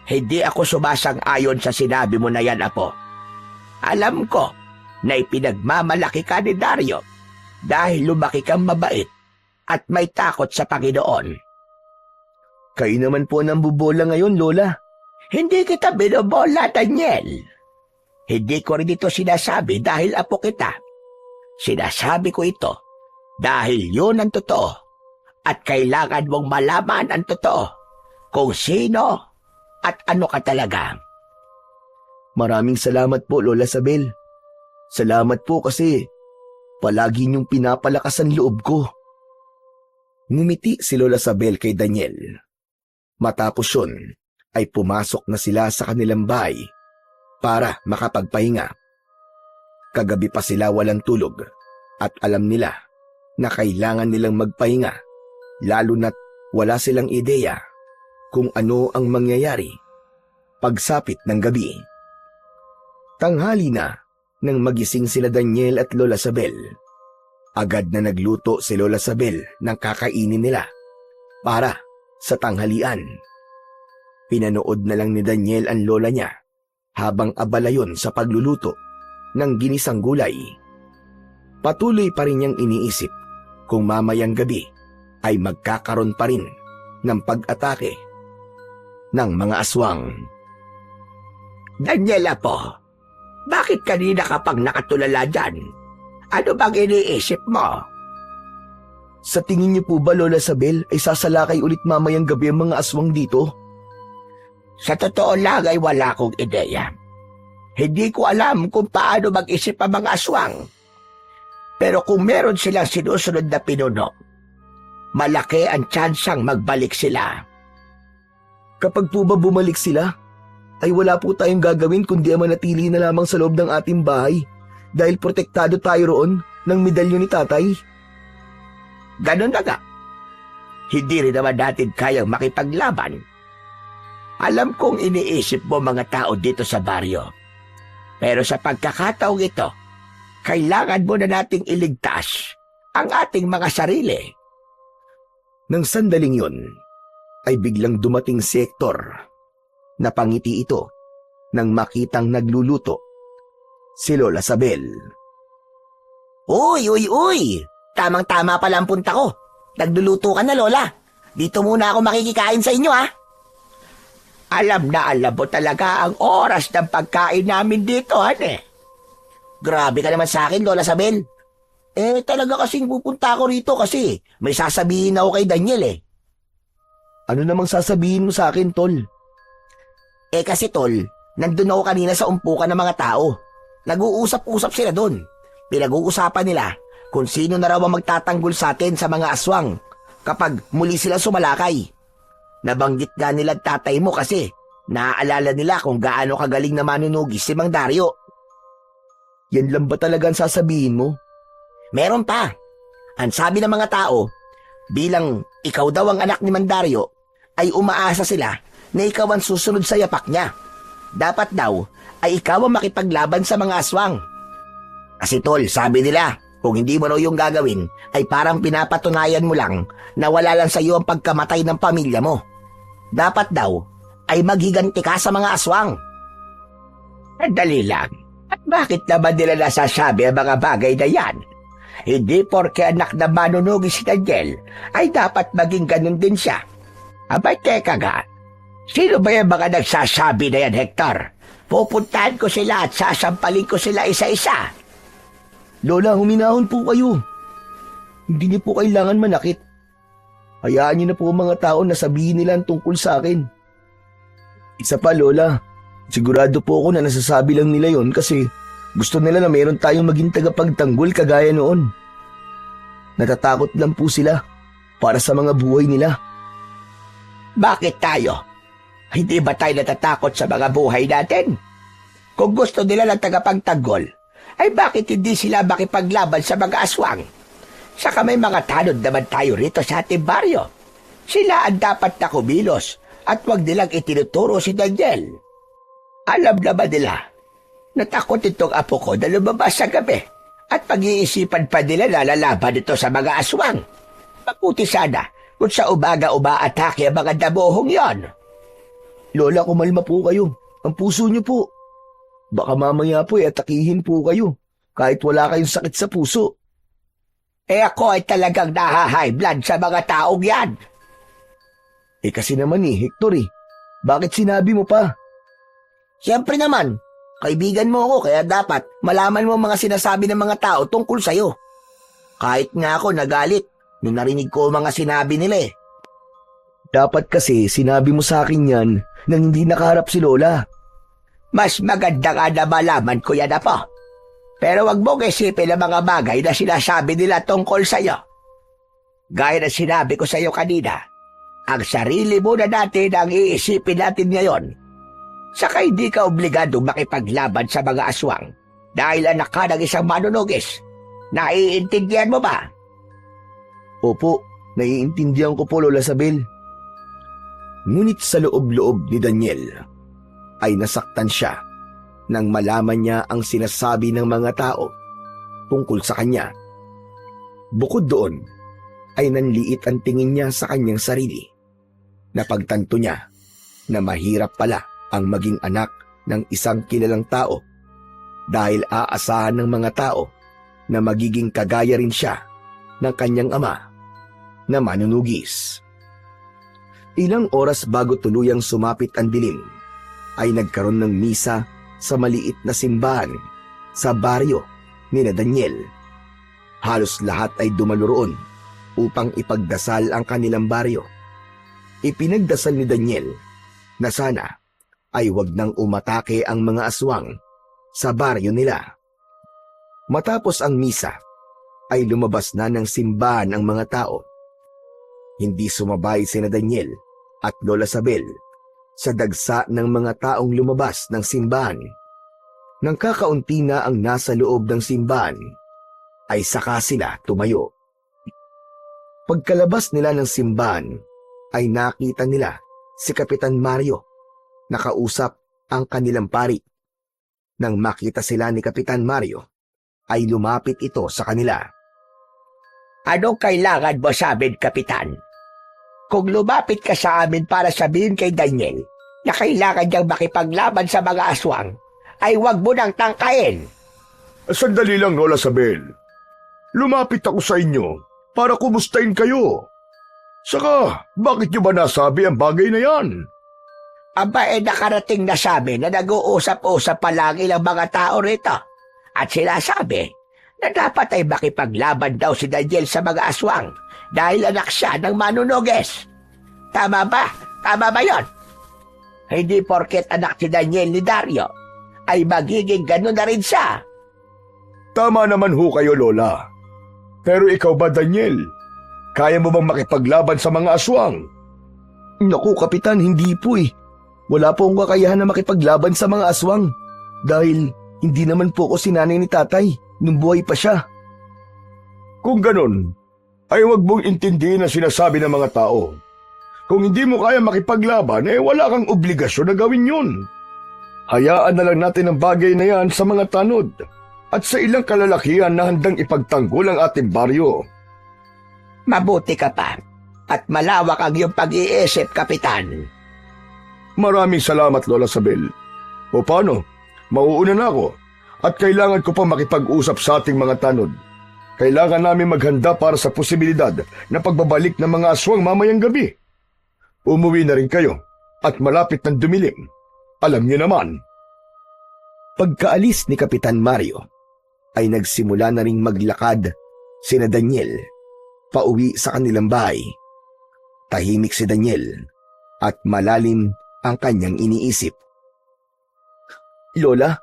Hindi ako sumasang-ayon sa sinabi mo na yan, Apo. Alam ko na ipinagmamalaki ka ni Dario dahil lumaki kang mabait at may takot sa Panginoon. Kayo naman po nang bubola ngayon, Lola. Hindi kita binobola, Daniel. Hindi ko rin ito sinasabi dahil apo kita. Sinasabi ko ito dahil yun ang totoo at kailangan mong malaman ang totoo kung sino at ano ka talaga. Maraming salamat po, Lola Sabel. Salamat po kasi Palagi niyong pinapalakas ang loob ko. Ngumiti si Lola Sabel kay Daniel. Matapos yun, ay pumasok na sila sa kanilang bahay para makapagpahinga. Kagabi pa sila walang tulog at alam nila na kailangan nilang magpahinga, lalo na't wala silang ideya kung ano ang mangyayari pagsapit ng gabi. Tanghali na nang magising sila Daniel at Lola Sabel. Agad na nagluto si Lola Sabel ng kakainin nila para sa tanghalian. Pinanood na lang ni Daniel ang lola niya habang abala yun sa pagluluto ng ginisang gulay. Patuloy pa rin niyang iniisip kung mamayang gabi ay magkakaroon pa rin ng pag-atake ng mga aswang. Daniela po, bakit kanina ka pang nakatulala dyan? Ano bang iniisip mo? Sa tingin niyo po ba, Lola Sabel, ay sasalakay ulit mamayang gabi ang mga aswang dito? Sa totoo lang ay wala akong ideya. Hindi ko alam kung paano mag-isip ang mga aswang. Pero kung meron silang sinusunod na pinuno, malaki ang tsansang magbalik sila. Kapag po ba bumalik sila, ay wala po tayong gagawin kundi manatili na lamang sa loob ng ating bahay dahil protektado tayo roon ng medalyon ni tatay. Ganun na nga. Hindi rin naman natin kayang makipaglaban. Alam kong iniisip mo mga tao dito sa baryo. Pero sa pagkakataong ito, kailangan mo na nating iligtas ang ating mga sarili. Nang sandaling yun, ay biglang dumating si Hector. Napangiti ito nang makitang nagluluto si Lola Sabel. Uy! Tamang-tama pala ang punta ko. Nagluluto ka na, Lola. Dito muna ako makikikain sa inyo, ha? Alam mo talaga ang oras ng pagkain namin dito, hane. Grabe ka naman sa akin, Lola Sabel. Talaga kasing pupunta ako rito kasi may sasabihin ako kay Daniel, eh. Ano namang sasabihin mo sa akin, Tol? Kasi, Tol, nandun ako kanina sa umpukan ng mga tao. Nag-uusap-usap sila doon. Pinag-uusapan nila kung sino na raw ang magtatanggol sa atin sa mga aswang kapag muli sila sumalakay. Nabanggit nga nila tatay mo kasi naaalala nila kung gaano kagaling na manunugis si Mang Dario. Yan lang ba talaga ang sasabihin mo? Meron pa. Ang sabi ng mga tao, bilang ikaw daw ang anak ni Mang Dario, ay umaasa sila na ikaw ang susunod sa yapak niya. Dapat daw ay ikaw ang makipaglaban sa mga aswang. Kasi Tol, sabi nila, kung hindi mo raw yung gagawin, ay parang pinapatunayan mo lang na wala lang sa iyo ang pagkamatay ng pamilya mo. Dapat daw ay maghiganti ka sa mga aswang. Dali lang. At bakit naman nila nasasabi ang mga bagay na yan? Hindi porke anak na manunugis si Daniel ay dapat maging ganun din siya. Abay, teka nga. Sino ba yung mga nagsasabi na yan, Hector? Pupuntahan ko sila at sasampalin ko sila isa-isa. Lola, huminahon po kayo. Hindi niyo po kailangan manakit. Hayaan niyo na po ang mga tao na sabihin nila ang tungkol sa akin. Isa pa, Lola. Sigurado po ako na nasasabi lang nila yon kasi gusto nila na mayroon tayong maging tagapagtanggol kagaya noon. Natatakot lang po sila para sa mga buhay nila. Bakit tayo? Hindi ba tayo natatakot sa mga buhay natin? Kung gusto nila ng tagapagtanggol, ay bakit hindi sila makipaglaban sa mga aswang? Saka may mga tanod naman tayo rito sa ating baryo. Sila ang dapat na kumilos at wag nilang itinuturo si Daniel. Alam naman nila, natakot itong apo ko na lumabas sa gabi at pag-iisipan pa nila na lalaban ito sa mga aswang. Mabuti sana kung sa umaga umaatake ang mga damuhong yon. Lola, kumalma po kayo. Ang puso niyo po. Baka mamaya po atakihin po kayo kahit wala kayong sakit sa puso. Ako ay talagang naha-high blood sa mga taong yan. Kasi naman Hector Bakit sinabi mo pa? Siyempre naman, kaibigan mo ako kaya dapat malaman mo ang mga sinasabi ng mga tao tungkol sa'yo. Kahit nga ako nagalit nung narinig ko ang mga sinabi nila. Dapat kasi sinabi mo sa akin yan nang hindi nakaharap si Lola. Mas maganda nga na malaman ko yan, Apo. Pero wag mong isipin ang mga bagay na sinasabi nila tungkol sa'yo. Gaya na sinabi ko sa'yo kanina, ang sarili mo na natin ang iisipin natin ngayon. Saka hindi ka obligadong makipaglaban sa mga aswang dahil anak ka ng isang manunugis. Naiintindihan mo ba? Opo, naiintindihan ko po, Lola Sabel. Ngunit sa loob-loob ni Daniel ay nasaktan siya nang malaman niya ang sinasabi ng mga tao tungkol sa kanya. Bukod doon, ay nanliit ang tingin niya sa kanyang sarili. Napagtanto niya na mahirap pala ang maging anak ng isang kilalang tao dahil aasahan ng mga tao na magiging kagaya rin siya ng kanyang ama na manunugis. Ilang oras bago tuluyang sumapit ang dilim, ay nagkaroon ng misa sa maliit na simbahan sa baryo ni Daniel. Halos lahat ay dumalo roon upang ipagdasal ang kanilang baryo. Ipinagdasal ni Daniel na sana ay wag nang umatake ang mga aswang sa baryo nila. Matapos ang misa, ay lumabas na ng simbahan ang mga tao. Hindi sumabay sina Daniel at Lola Sabel sa dagsa ng mga taong lumabas ng simbahan. Nang kakaunti na ang nasa loob ng simbahan, ay saka sila tumayo. Pagkalabas nila ng simbahan, ay nakita nila si Kapitan Mario, nakausap ang kanilang pari. Nang makita sila ni Kapitan Mario, ay lumapit ito sa kanila. Anong kailangan mo sa amin, Kapitan? Kung lumapit ka sa amin para sabihin kay Daniel na kailangan niyang makipaglaban sa mga aswang, ay huwag mo nang tangkain. Sandali lang, Lola Sabel. Lumapit ako sa inyo para kumustahin kayo. Saka, bakit niyo ba nasabi ang bagay na yan? Aba, nakarating na sa amin na nag-uusap-usap pa lang ilang mga tao rito. At sinasabi na dapat ay makipaglaban daw si Daniel sa mga aswang dahil anak siya ng manunugis. Tama ba? Tama ba yon? Hindi porket anak si Daniel ni Dario ay magiging ganun na rin siya. Tama naman ho kayo, Lola. Pero ikaw ba, Daniel? Kaya mo bang makipaglaban sa mga aswang? Naku, Kapitan, hindi po eh. Wala po akong kakayahan na makipaglaban sa mga aswang dahil hindi naman po ako sinanay ni tatay nung buhay pa siya. Kung ganun, ay huwag mong intindihin ang sinasabi ng mga tao. Kung hindi mo kaya makipaglaban, wala kang obligasyon na gawin yun. Hayaan na lang natin ang bagay na yan sa mga tanod at sa ilang kalalakihan na handang ipagtanggol ang ating baryo. Mabuti ka pa at malawak ang iyong pag-iisip, Kapitan. Maraming salamat, Lola Sabel. O paano? Mauuna na ako at kailangan ko pa makipag-usap sa ating mga tanod. Kailangan namin maghanda para sa posibilidad na pagbabalik ng mga aswang mamayang gabi. Umuwi na rin kayo at malapit ng dumilim. Alam niyo naman. Pagkaalis ni Kapitan Mario, ay nagsimula na ring maglakad sina Daniel pauwi sa kanilang bahay. Tahimik si Daniel at malalim ang kanyang iniisip. Lola,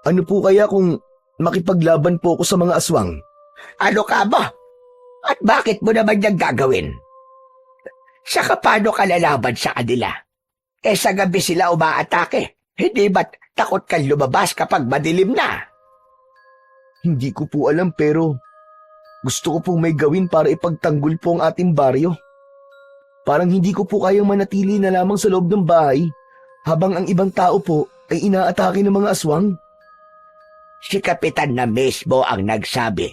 ano po kaya kung makipaglaban po ako sa mga aswang? Ano ka ba? At bakit mo naman niyang gagawin? Saka paano ka lalaban sa kanila? Sa gabi sila umaatake. Hindi ba't takot kang lumabas kapag madilim na? Hindi ko po alam pero gusto ko pong may gawin para ipagtanggol po ang ating baryo. Parang hindi ko po kayang manatili na lamang sa loob ng bahay habang ang ibang tao po ay inaatake ng mga aswang. Si Kapitan na mismo ang nagsabi,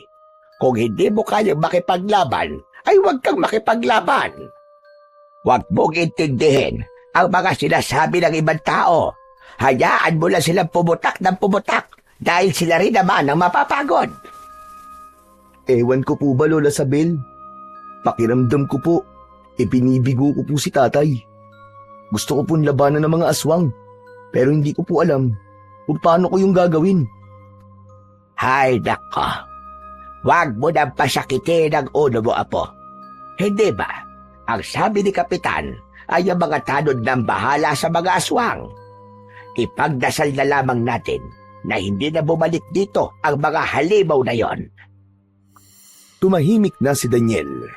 kung hindi mo kayang makipaglaban, ay huwag kang makipaglaban. Huwag mong intindihin ang mga sinasabi ng ibang tao. Hayaan mo lang silang pumutak ng pumutak dahil sila rin naman ang mapapagod. Ewan ko po ba, Lola Sabel? Pakiramdam ko po, ipinibigo ko po si tatay. Gusto ko pong labanan ng mga aswang, pero hindi ko po alam kung paano ko yung gagawin. Hay nako, huwag mo nang pasakitin ang ulo mo, apo. Hindi ba? Ang sabi ni Kapitan ay ang mga tanod ng bahala sa mga aswang. Ipagdasal na lamang natin na hindi na bumalik dito ang mga halimaw na yon. Tumahimik na si Daniel.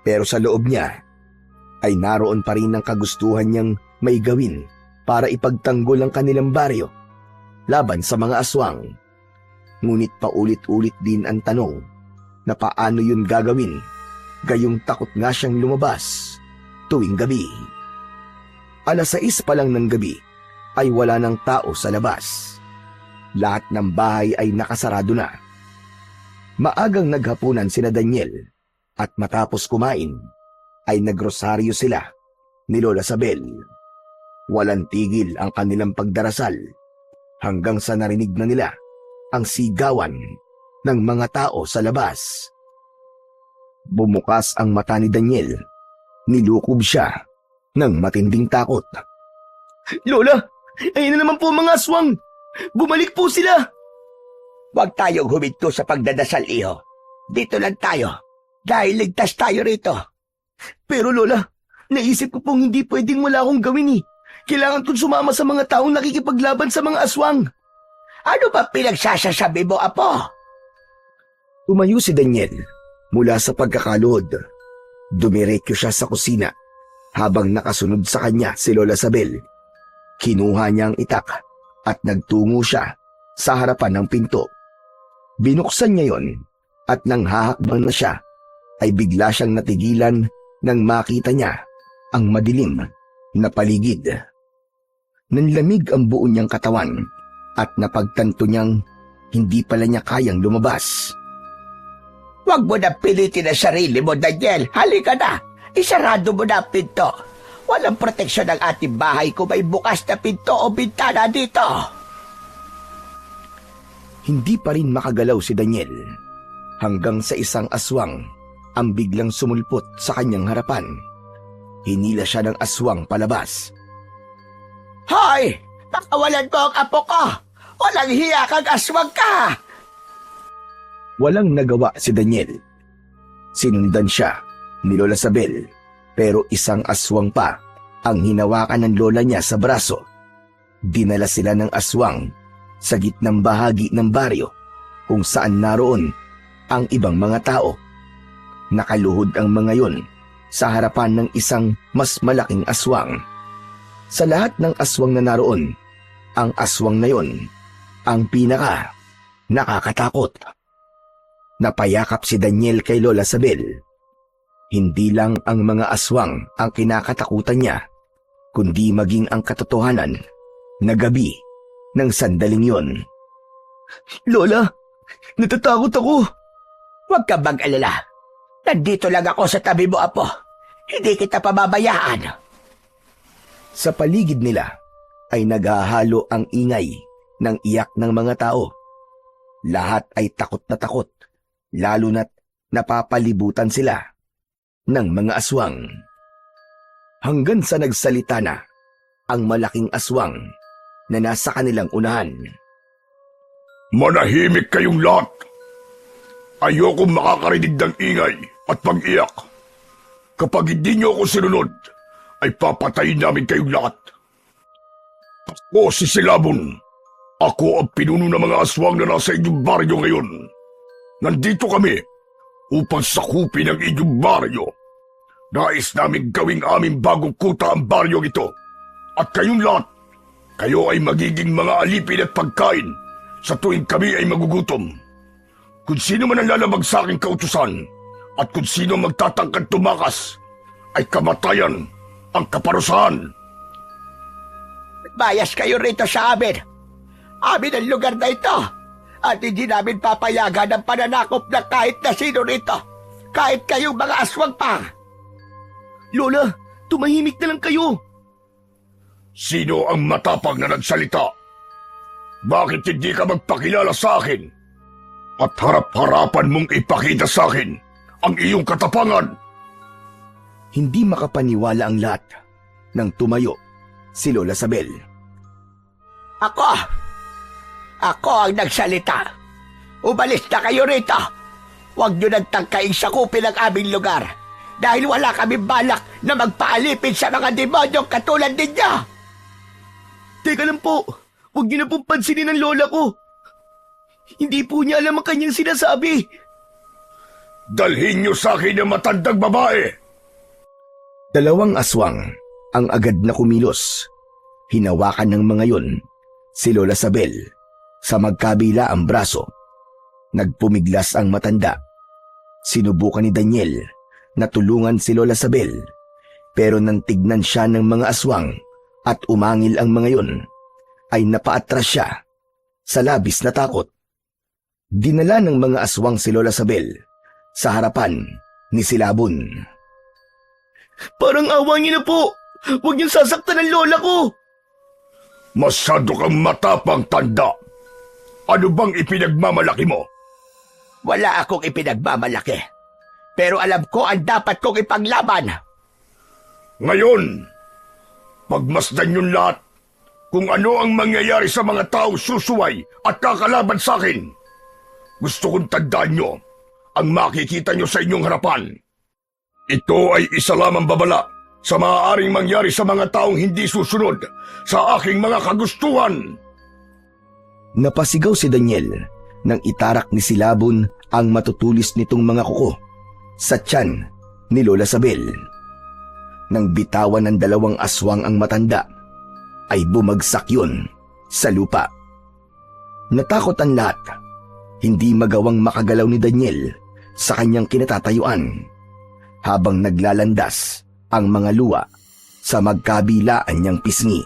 Pero sa loob niya ay naroon pa rin ang kagustuhan niyang may gawin para ipagtanggol ang kanilang baryo laban sa mga aswang. Ngunit paulit-ulit din ang tanong na paano yun gagawin, gayong takot nga siyang lumabas tuwing gabi. 6:00 pa lang ng gabi ay wala ng tao sa labas. Lahat ng bahay ay nakasarado na. Maagang naghapunan sina Daniel at matapos kumain ay nagrosaryo sila ni Lola Sabel. Walang tigil ang kanilang pagdarasal hanggang sa narinig na nila ang sigawan ng mga tao sa labas. Bumukas ang mata ni Daniel. Nilukob siya ng matinding takot. Lola, ayun na naman po mga aswang. Bumalik po sila. Huwag tayong huminto sa pagdadasal, iho. Dito lang tayo, dahil ligtas tayo rito. Pero Lola, naisip ko pong hindi pwedeng wala akong gawin eh. Kailangan kong sumama sa mga taong nakikipaglaban sa mga aswang. Ano ba pinagsasasabi mo, Apo? Tumayo si Daniel mula sa pagkakaluhod. Dumiretso siya sa kusina habang nakasunod sa kanya si Lola Sabel. Kinuha niya ang itak at nagtungo siya sa harapan ng pinto. Binuksan niya yon at nang hahakbang na siya ay bigla siyang natigilan nang makita niya ang madilim na paligid. Nanlamig ang buo niyang katawan at napagtanto niyang hindi pala niya kayang lumabas. Huwag mo na pilitin ang sarili mo, Daniel. Halika na. Isarado mo na ang pinto. Walang proteksyon ng ating bahay kung may bukas na pinto o bintana dito. Hindi pa rin makagalaw si Daniel hanggang sa isang aswang ang biglang sumulpot sa kanyang harapan. Hinila siya ng aswang palabas. Hoy! Pakawalan mo ang apo ko! Walang hiya kang aswang ka! Walang nagawa si Daniel. Sinundan siya ni Lola Sabel, pero isang aswang pa ang hinawakan ng lola niya sa braso. Dinala sila ng aswang sa gitnang bahagi ng baryo kung saan naroon ang ibang mga tao. Nakaluhod ang mga yon sa harapan ng isang mas malaking aswang. Sa lahat ng aswang na naroon, ang aswang na yon ang pinaka nakakatakot. Napayakap si Daniel kay Lola Sabel. Hindi lang ang mga aswang ang kinakatakutan niya, kundi maging ang katotohanan na gabi ng sandaling yon. Lola, natatakot ako. Huwag ka mag-alala. Nandito lang ako sa tabi mo, Apo. Hindi kita pababayaan. Sa paligid nila ay naghahalo ang ingay ng iyak ng mga tao. Lahat ay takot na takot, lalo na't napapalibutan sila ng mga aswang. Hanggang sa nagsalita na ang malaking aswang na nasa kanilang unahan. Manahimik kayong lahat. Ayokong makakarinig ng ingay at pag-iyak. Kapag hindi niyo ako sinunod, ay papatayin namin kayong lahat. Ako si Silabon. Ako ang pinuno ng mga aswang na nasa inyong baryo ngayon. Nandito kami upang sakupin ang inyong baryo. Nais namin gawing aming bagong kuta ang baryong ito. At kayong lahat, kayo ay magiging mga alipin at pagkain sa tuwing kami ay magugutom. Kung sino man ang lalabag sa aking kautusan at kung sino magtatangkad tumakas, ay kamatayan ang kaparusahan. Bayas kayo rito sa amin. Amin ang lugar na ito. At hindi namin papayagan ang pananakop na kahit na sino rito. Kahit kayong mga aswang pa. Lola, tumahimik na lang kayo. Sino ang matapang na nagsalita? Bakit hindi ka magpakilala sa akin? At harap-harapan mong ipakita sa akin ang iyong katapangan. Hindi makapaniwala ang lahat nang tumayo si Lola Sabel. Ako ang nagsalita. Umalis na kayo rito. Huwag nyo nagtangkaing sakupin ang aming lugar dahil wala kami balak na magpaalipin sa mga demonyong katulad ninyo. Teka lang po, Huwag niyo na pong pansinin ang lola ko. Hindi po niya alam ang kanyang sinasabi. Dalhin niyo sa akin ang matandang babae. Dalawang aswang ang agad na kumilos. Hinawakan ng mga yon si Lola Sabel sa magkabila ang braso. Nagpumiglas ang matanda. Sinubukan ni Daniel na tulungan si Lola Sabel, pero nang tignan siya ng mga aswang at umangil ang mga yon, ay napaatras siya sa labis na takot. Dinala ng mga aswang si Lola Sabel sa harapan ni Silabon. Parang awa niyo na po! Huwag niyong sasaktan ang lola ko! Masyado kang matapang, tanda. Ano bang ipinagmamalaki mo? Wala akong ipinagmamalaki. Pero alam ko ang dapat kong ipaglaban. Ngayon, pagmasdan yung lahat kung ano ang mangyayari sa mga taong susuway at kakalaban sa akin. Gusto kong tandaan nyo ang makikita nyo sa inyong harapan. Ito ay isa lamang babala sa maaaring mangyari sa mga taong hindi susunod sa aking mga kagustuhan. Napasigaw si Daniel nang itarak ni Silabon ang matutulis nitong mga kuko sa tiyan ni Lola Sabel. Nang bitawan ng dalawang aswang ang matanda, ay bumagsak yun sa lupa. Natakot ang lahat. Hindi magawang makagalaw ni Daniel sa kanyang kinatatayuan habang naglalandas ang mga luwa sa magkabilaan niyang pisngi.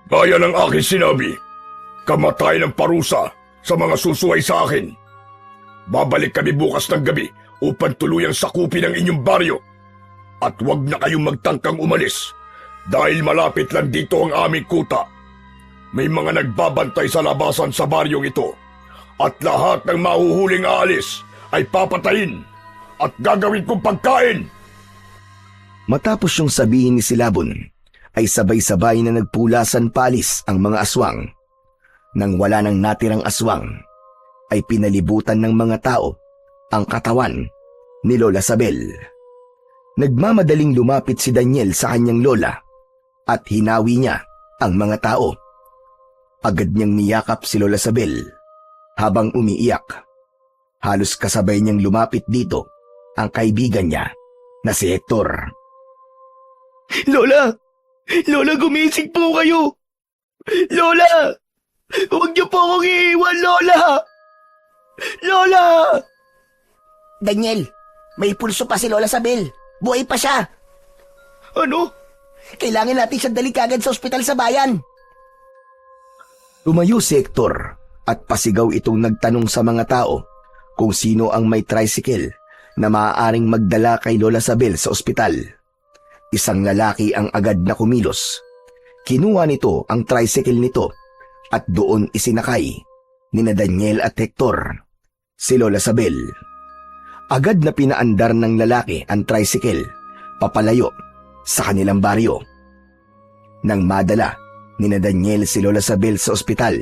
Gaya ng aking sinabi, kamatay ng parusa sa mga susuway sa akin. Babalik kami bukas ng gabi upang tuluyang sakupin ang inyong baryo. At huwag na kayong magtangkang umalis dahil malapit lang dito ang aming kuta. May mga nagbabantay sa labasan sa baryong ito at lahat ng mahuhuling aalis ay papatayin at gagawin kong pagkain. Matapos yung sabihin ni Silabon, ay sabay-sabay na nagpulasan palis ang mga aswang. Nang wala nang natirang aswang, ay pinalibutan ng mga tao ang katawan ni Lola Sabel. Nagmamadaling lumapit si Daniel sa kanyang lola at hinawi niya ang mga tao. Agad niyang niyakap si Lola Sabel habang umiiyak. Halos kasabay niyang lumapit dito ang kaibigan niya na si Hector. Lola! Lola, gumising po kayo! Lola! Huwag niyo po akong iiwan, Lola! Lola! Daniel, may pulso pa si Lola Sabel. Buhay pa siya. Ano? Kailangan natin siyang dali kagad sa ospital sa bayan. Tumayo si Hector at pasigaw itong nagtanong sa mga tao kung sino ang may tricycle na maaaring magdala kay Lola Sabel sa ospital. Isang lalaki ang agad na kumilos. Kinuha nito ang tricycle nito at doon isinakay nina Daniel at Hector si Lola Sabel. Agad na pinaandar ng lalaki ang tricycle papalayo sa kanilang baryo. Nang madala nina Daniel si Lola Sabel sa ospital,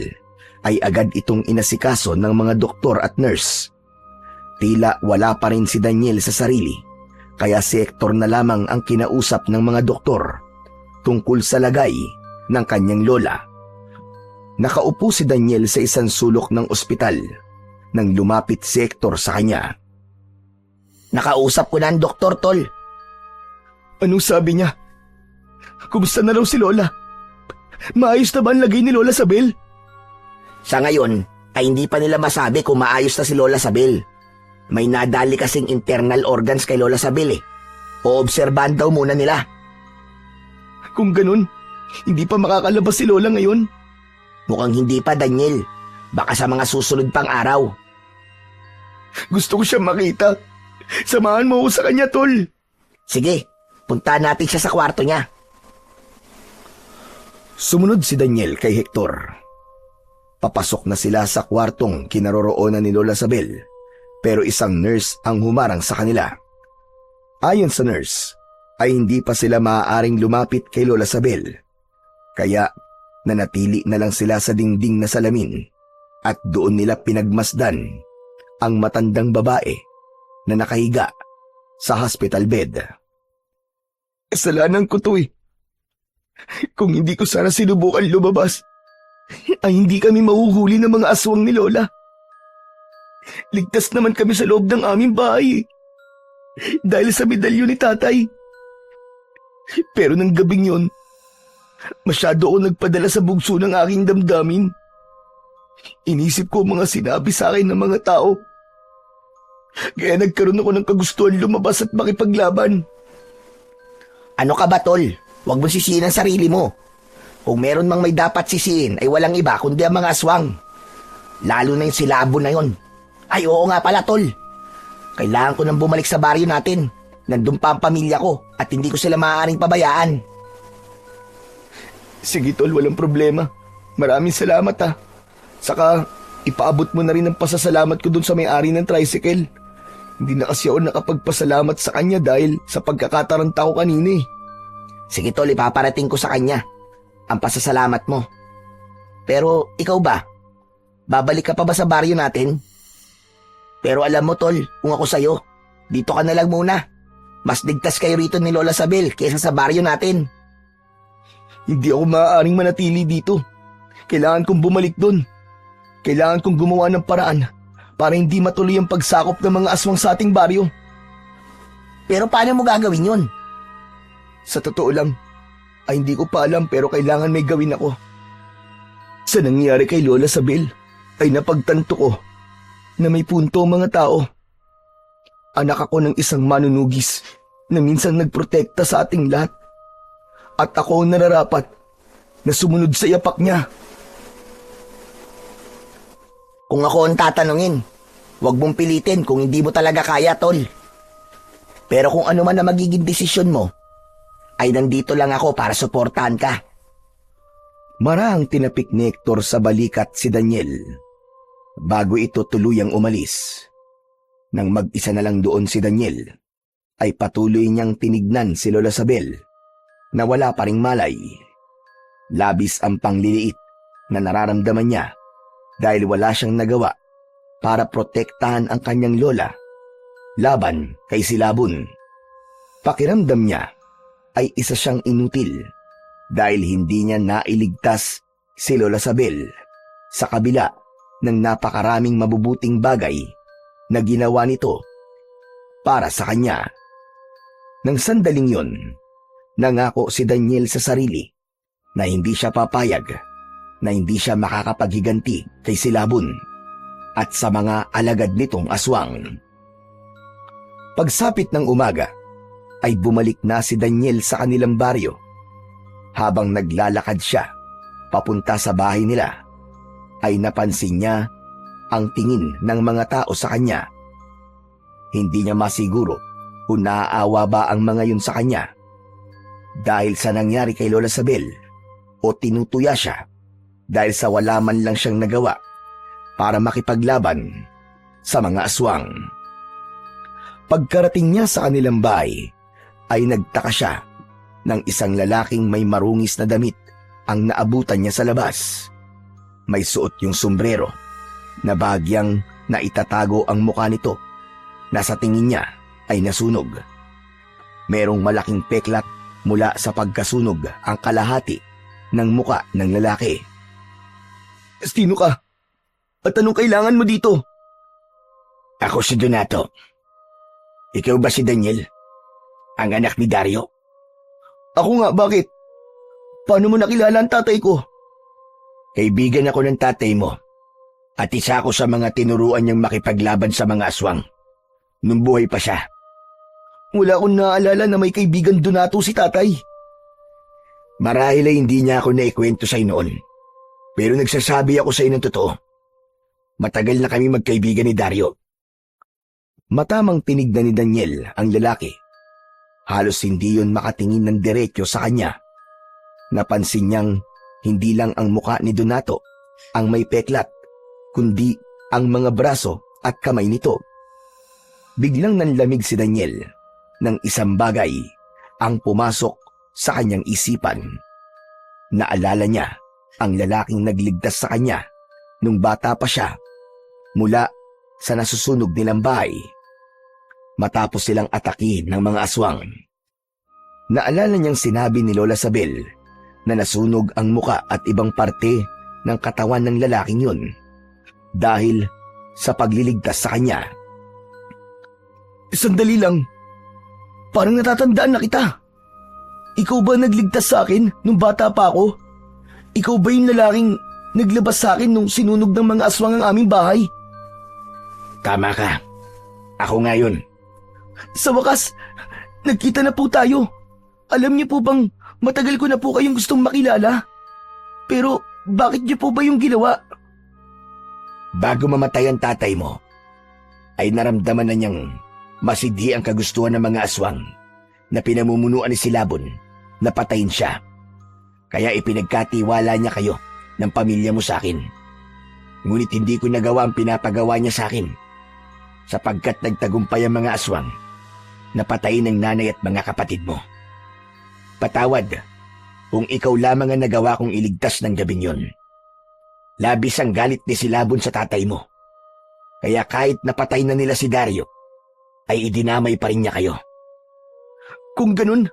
ay agad itong inasikaso ng mga doktor at nurse. Tila wala pa rin si Daniel sa sarili, kaya si Hector na lamang ang kinausap ng mga doktor tungkol sa lagay ng kanyang lola. Nakaupo si Daniel sa isang sulok ng ospital nang lumapit si Hector sa kanya. Nakausap ko na ang doktor, tol. Anong sabi niya? Kumusta na raw si Lola? Maayos na ba ang lagay ni Lola Sabel? Sa ngayon, ay hindi pa nila masabi kung maayos na si Lola Sabel. May nadali kasing internal organs kay Lola Sabel eh. Oobserbahan daw muna nila. Kung ganun, hindi pa makakalabas si Lola ngayon. Mukhang hindi pa, Daniel. Baka sa mga susunod pang araw. Gusto ko siya makita. Samahan mo ako sa kanya, tol. Sige, puntahan natin siya sa kwarto niya. Sumunod si Daniel kay Hector. Papasok na sila sa kwartong kinaroroonan ni Lola Sabel, pero isang nurse ang humarang sa kanila. Ayon sa nurse, ay hindi pa sila maaaring lumapit kay Lola Sabel, kaya nanatili na lang sila sa dingding na salamin at doon nila pinagmasdan ang matandang babae na nakahiga sa hospital bed. Kasalanan ko to eh. Kung hindi ko sana sinubukan lumabas, ay hindi kami mahuhuli ng mga aswang ni Lola. Ligtas naman kami sa loob ng aming bahay dahil sa medalyon ni Tatay. Pero nang gabing yon, masyado ako nagpadala sa bugso ng aking damdamin. Inisip ko ang mga sinabi sa akin ng mga tao. Kaya nagkaroon ako ng kagustuhan lumabas at makipaglaban. Ano ka ba, Tol? Huwag mo sisihin ang sarili mo. Kung meron mang may dapat sisihin ay walang iba kundi ang mga aswang. Lalo na yung silabo na yon. Ay oo nga pala, Tol. Kailangan ko nang bumalik sa baryo natin. Nandun pa ang pamilya ko at hindi ko sila maaaring pabayaan. Sige tol, walang problema. Maraming salamat ha. Saka, ipaabot mo na rin ang pasasalamat ko dun sa may-ari ng tricycle. Hindi na kasi ako nakapagpasalamat sa kanya dahil sa pagkakataranta ko kanina eh. Sige, Tol, ipaparating ko sa kanya ang pasasalamat mo. Pero ikaw ba? Babalik ka pa ba sa baryo natin? Pero alam mo, Tol, kung ako sa'yo, dito ka na lang muna. Mas ligtas kayo rito ni Lola Sabel kaysa sa baryo natin. Hindi ako maaaring manatili dito. Kailangan kong bumalik dun. Kailangan kong gumawa ng paraan para hindi matuloy ang pagsakop ng mga aswang sa ating baryo. Pero paano mo gagawin yun? Sa totoo lang, ay hindi ko pa alam pero kailangan may gawin ako. Sa nangyari kay Lola Sabel, ay napagtanto ko na may punto ang mga tao. Anak ako ng isang manunugis na minsan nagprotekta sa ating lahat. At ako ang nararapat na sumunod sa yapak niya. Kung ako ang tatanungin, huwag mong pilitin kung hindi mo talaga kaya, Tol. Pero kung ano man na magiging desisyon mo, ay nandito lang ako para suportahan ka. Marahang tinapik ni Hector sa balikat si Daniel bago ito tuluyang umalis. Nang mag-isa na lang doon si Daniel, ay patuloy niyang tinignan si Lola Sabel na wala pa ring malay. Labis ang pangliliit na nararamdaman niya dahil wala siyang nagawa para protektahan ang kanyang lola laban kay Silabon. Pakiramdam niya ay isa siyang inutil dahil hindi niya nailigtas si Lola Sabel sa kabila ng napakaraming mabubuting bagay na ginawa nito para sa kanya. Nang sandaling yon, nangako si Daniel sa sarili na hindi siya papayag na hindi siya makakapaghiganti kay Silabon at sa mga alagad nitong aswang. Pagsapit ng umaga, ay bumalik na si Daniel sa kanilang baryo. Habang naglalakad siya papunta sa bahay nila, ay napansin niya ang tingin ng mga tao sa kanya. Hindi niya masiguro kung naaawa ba ang mga yun sa kanya dahil sa nangyari kay Lola Sabel o tinutuya siya dahil sa wala man lang siyang nagawa para makipaglaban sa mga aswang. Pagkarating niya sa kanilang bahay, ay nagtaka siya ng isang lalaking may marungis na damit ang naabutan niya sa labas. May suot yung sombrero na bahagyang naitatago ang mukha nito na sa tingin niya ay nasunog. Merong malaking peklat mula sa pagkasunog ang kalahati ng muka ng lalaki. Sino ka? At anong kailangan mo dito? Ako si Donato. Ikaw ba si Daniel? Ang anak ni Dario? Ako nga, bakit? Paano mo nakilala ang tatay ko? Kaibigan ako ng tatay mo. At isa ako sa mga tinuruan niyang makipaglaban sa mga aswang. Nung buhay pa siya. Wala akong naalala na may kaibigan Donato si tatay. Marahil ay hindi niya ako naikwento sa'yo noon. Pero nagsasabi ako sa'yo ng totoo. Matagal na kami magkaibigan ni Dario. Matamang tinignan ni Daniel ang lalaki. Halos hindi yun makatingin ng diretso sa kanya. Napansin niyang hindi lang ang muka ni Donato ang may peklat, kundi ang mga braso at kamay nito. Biglang nanlamig si Daniel ng isang bagay ang pumasok sa kanyang isipan. Naalala niya ang lalaking nagligtas sa kanya nung bata pa siya mula sa nasusunog nilang bahay matapos silang atakihin ng mga aswang. Naalala niyang sinabi ni Lola Sabel na nasunog ang muka at ibang parte ng katawan ng lalaking yun dahil sa pagliligtas sa kanya. Sandali lang. Parang natatandaan na kita. Ikaw ba nagligtas sa akin nung bata pa ako? Ikaw ba yung lalaking naglabas sa akin nung sinunog ng mga aswang ang aming bahay? Tama ka. Ako nga yun. Sa wakas, nagkita na po tayo. Alam niyo po bang matagal ko na po kayong gustong makilala? Pero bakit niyo po ba yung ginawa? Bago mamatay ang tatay mo, ay naramdaman na niyang masidhi ang kagustuhan ng mga aswang na pinamumunuan ni Silabon na patayin siya. Kaya ipinagkatiwala niya kayo ng pamilya mo sa akin. Ngunit hindi ko nagawa ang pinapagawa niya sa akin sapagkat nagtagumpay ang mga aswang na patayin ng nanay at mga kapatid mo. Patawad kung ikaw lamang ang nagawa kong iligtas ng gabing yon. Labis ang galit ni Silabon sa tatay mo. Kaya kahit napatay na nila si Dario, ay idinamay pa rin niya kayo. Kung ganun,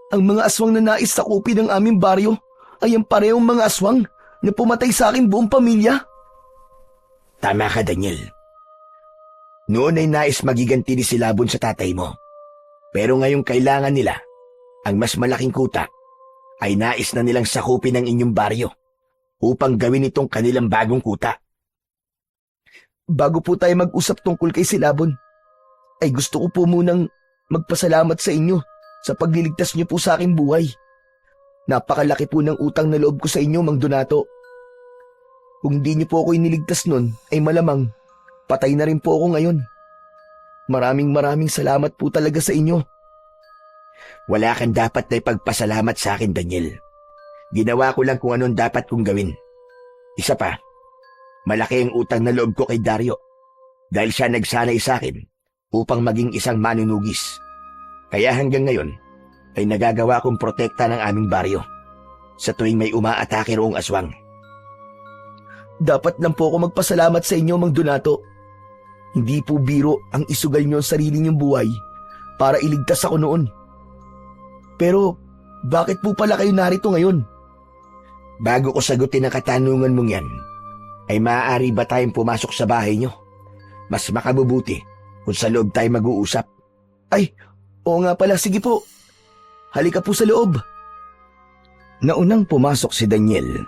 ang mga aswang na nais sakupin ng aming baryo ay ang parehong mga aswang na pumatay sa aking buong pamilya? Tama ka, Daniel. Noon ay nais magiganti ni Silabon sa tatay mo. Pero ngayong kailangan nila ang mas malaking kuta, ay nais na nilang sakupin ang inyong baryo upang gawin itong kanilang bagong kuta. Bago po tayo mag-usap tungkol kay Silabon, ay gusto ko po munang magpasalamat sa inyo sa pagliligtas niyo po sa aking buhay. Napakalaki po ng utang na loob ko sa inyo, Mang Donato. Kung di niyo po ako iniligtas nun, ay malamang patay na rin po ako ngayon. Maraming salamat po talaga sa inyo. Wala kang dapat na ipagpasalamat sa akin, Daniel. Ginawa ko lang kung anong dapat kong gawin. Isa pa, malaki ang utang na loob ko kay Dario dahil siya nagsanay sa akin upang maging isang manunugis. Kaya hanggang ngayon ay nagagawa kong protekta ng aming baryo sa tuwing may umaatake roong aswang. Dapat lang po ako magpasalamat sa inyo, Mang Donato. Hindi po biro ang isugal niyo ang sarili niyong buhay para iligtas ako noon. Pero bakit po pala kayo narito ngayon? Bago ko sagutin ang katanungan mong yan, ay maaari ba tayong pumasok sa bahay niyo? Mas makabubuti kung sa loob tayo mag-uusap. Ay, oo nga pala, sige po. Halika po sa loob. Naunang pumasok si Daniel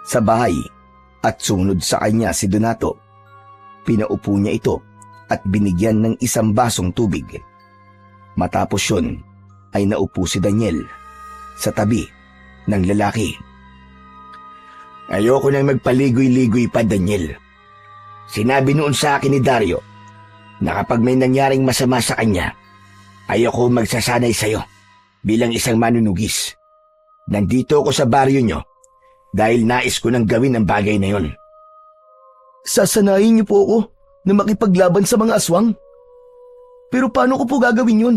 sa bahay at sumunod sa kanya si Donato. Pinaupo niya ito at binigyan ng isang basong tubig. Matapos yun, ay naupo si Daniel sa tabi ng lalaki. Ayoko nang magpaligoy-ligoy pa, Daniel. Sinabi noon sa akin ni Dario na kapag may nangyaring masama sa kanya, ayoko magsasanay sa'yo bilang isang manunugis. Nandito ako sa baryo nyo dahil nais ko nang gawin ang bagay na yon. Sasanayin niyo po ako na makipaglaban sa mga aswang? Pero paano ko po gagawin yun?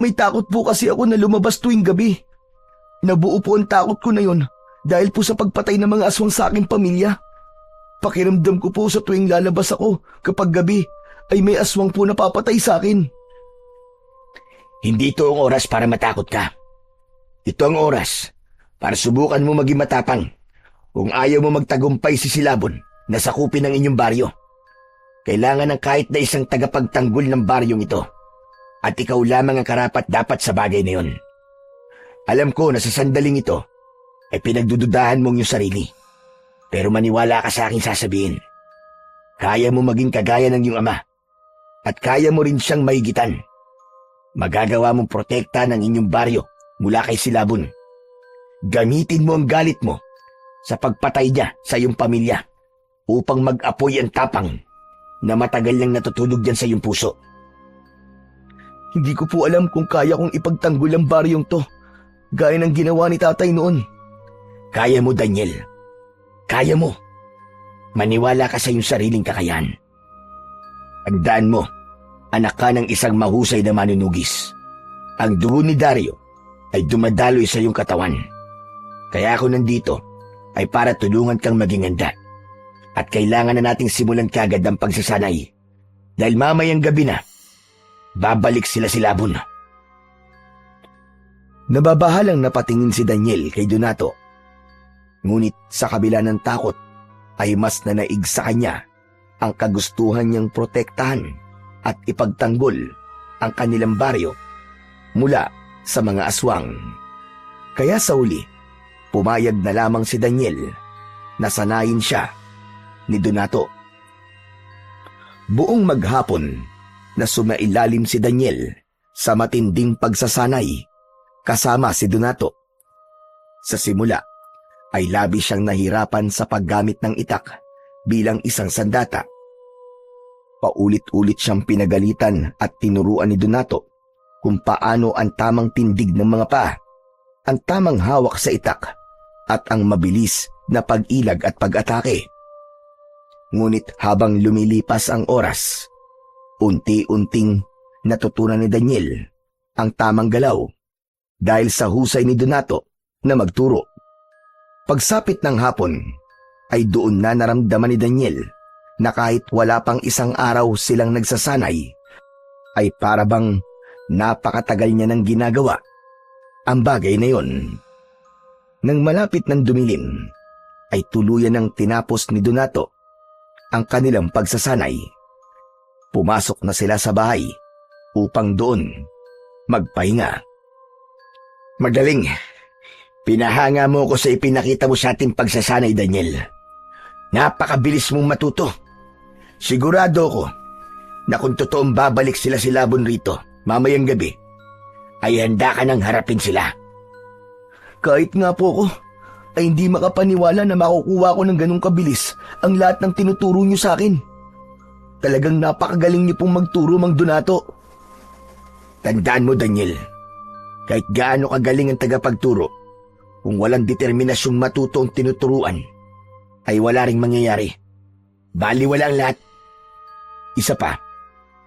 May takot po kasi ako na lumabas tuwing gabi. Nabuo po ang takot ko na yun dahil po sa pagpatay ng mga aswang sa aking pamilya. Pakiramdam ko po sa tuwing lalabas ako kapag gabi ay may aswang po napapatay sa akin. Hindi ito ang oras para matakot ka. Ito ang oras para subukan mo maging matapang kung ayaw mo magtagumpay si Silabon na sakupin ang inyong baryo. Kailangan ng kahit na isang tagapagtanggol ng baryong ito at ikaw lamang ang karapat dapat sa bagay na yon. Alam ko na sa sandaling ito ay pinagdududahan mong iyong sarili. Pero maniwala ka sa aking sasabihin. Kaya mo maging kagaya ng iyong ama at kaya mo rin siyang mahigitan. Magagawa mong protekta ng inyong baryo mula kay Silabon. Gamitin mo ang galit mo sa pagpatay niya sa iyong pamilya upang mag-apoy ang tapang na matagal nang natutulog dyan sa iyong puso. Hindi ko po alam kung kaya kong ipagtanggol ang baryong to gaya ng ginawa ni tatay noon. Kaya mo, Daniel. Kaya mo. Maniwala ka sa iyong sariling kakayahan. Tandaan mo, anak ka ng isang mahusay na manunugis. Ang dugo ni Dario ay dumadaloy sa iyong katawan. Kaya ako nandito ay para tulungan kang maging handa. At kailangan na nating simulan kagad ang pagsasanay. Dahil mamayang gabi na, babalik sila Silabon. Nababahalang napatingin si Daniel kay Donato. Ngunit sa kabila ng takot ay mas nanaig sa kanya ang kagustuhan niyang protektahan at ipagtanggol ang kanilang baryo mula sa mga aswang. Kaya sa uli, pumayag na lamang si Daniel na sanayin siya ni Donato. Buong maghapon na sumailalim si Daniel sa matinding pagsasanay kasama si Donato. Sa simula ay labi siyang nahirapan sa paggamit ng itak bilang isang sandata. Paulit-ulit siyang pinagalitan at tinuruan ni Donato kung paano ang tamang tindig ng mga paa, ang tamang hawak sa itak at ang mabilis na pag-ilag at pag-atake. Ngunit habang lumilipas ang oras, unti-unting natutunan ni Daniel ang tamang galaw dahil sa husay ni Donato na magturo. Pagsapit ng hapon ay doon na naramdaman ni Daniel na kahit wala pang isang araw silang nagsasanay, ay para bang napakatagal niya nang ginagawa ang bagay na yon. Nang malapit ng dumilim, ay tuluyan ng tinapos ni Donato ang kanilang pagsasanay. Pumasok na sila sa bahay upang doon magpahinga. Magaling. Pinahanga mo ko sa ipinakita mo sa ating pagsasanay, Daniel. Napakabilis mong matuto. Sigurado ko na kung totoong babalik sila si Labon rito mamayang gabi, ay handa ka nang harapin sila. Kahit nga po ko, ay hindi makapaniwala na makukuha ko ng ganong kabilis ang lahat ng tinuturo niyo sa akin. Talagang napakagaling niyo pong magturo, Mang Donato. Tandaan mo, Daniel, kahit gaano kagaling ang tagapagturo, kung walang determinasyong matuto ang tinuturuan, ay wala ring mangyayari. Baliwala ang lahat. Isa pa,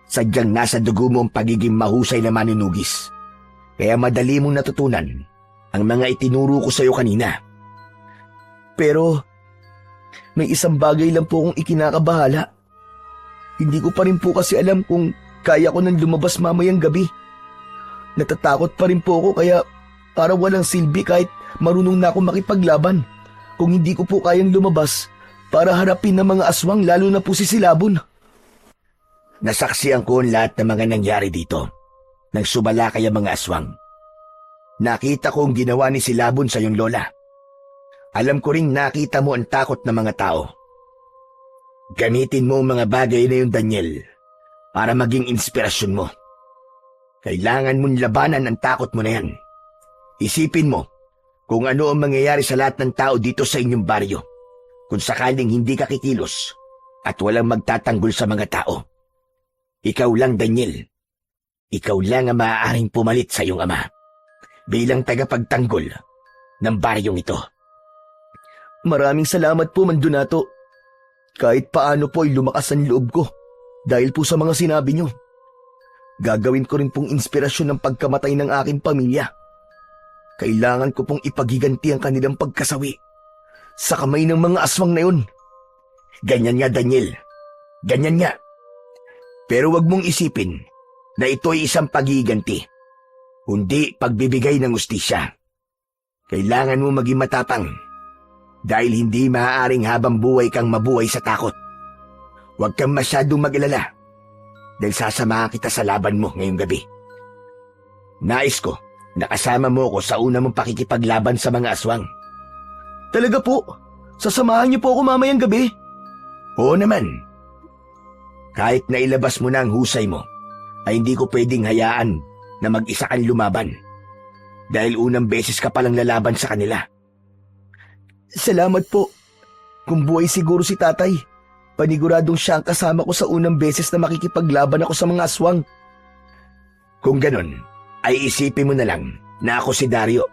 sadyang nasa dugo mo ang pagiging mahusay na manunugis. Kaya madali mong natutunan ang mga itinuro ko sa iyo kanina. Pero, may isang bagay lang po akong ikinakabahala. Hindi ko pa rin po kasi alam kung kaya ko nang lumabas mamayang gabi. Natatakot pa rin po ako kaya para walang silbi kahit marunong na ako makipaglaban. Kung hindi ko po kayang lumabas para harapin ng mga aswang lalo na po si Silabon. Nasaksihan ko ang lahat ng mga nangyari dito nang sumalakay ang mga aswang. Nakita ko ang ginawa ni Silabon sa iyong lola. Alam ko ring nakita mo ang takot ng mga tao. Gamitin mo ang mga bagay na yun, Daniel, para maging inspirasyon mo. Kailangan mong labanan ang takot mo na yan. Isipin mo kung ano ang mangyayari sa lahat ng tao dito sa inyong baryo kung sakaling hindi ka kikilos at walang magtatanggol sa mga tao. Ikaw lang, Daniel. Ikaw lang ang maaaring pumalit sa iyong ama bilang tagapagtanggol ng baryong ito. Maraming salamat po, Mang Donato. Kahit paano po ay lumakas ang loob ko dahil po sa mga sinabi niyo. Gagawin ko rin pong inspirasyon ng pagkamatay ng aking pamilya. Kailangan ko pong ipagiganti ang kanilang pagkasawi sa kamay ng mga aswang na yun. Ganyan nga, Daniel. Ganyan nga. Pero wag mong isipin na ito ay isang pagiganti, kundi pagbibigay ng ustisya. Kailangan mo maging matapang dahil hindi maaaring habang buhay kang mabuhay sa takot. Huwag kang masyadong mag-alala dahil sasamahan kita sa laban mo ngayong gabi. Nais ko na kasama mo ko sa una mong pakikipaglaban sa mga aswang. Talaga po? Sasamahan niyo po ako mamayang gabi? Oo naman. Kahit na ilabas mo na ang husay mo, ay hindi ko pwedeng hayaan na mag-isa kang lumaban. Dahil unang beses ka palang lalaban sa kanila. Salamat po. Kung buhay siguro si tatay, paniguradong siya ang kasama ko sa unang beses na makikipaglaban ako sa mga aswang. Kung ganon, ay isipin mo na lang na ako si Dario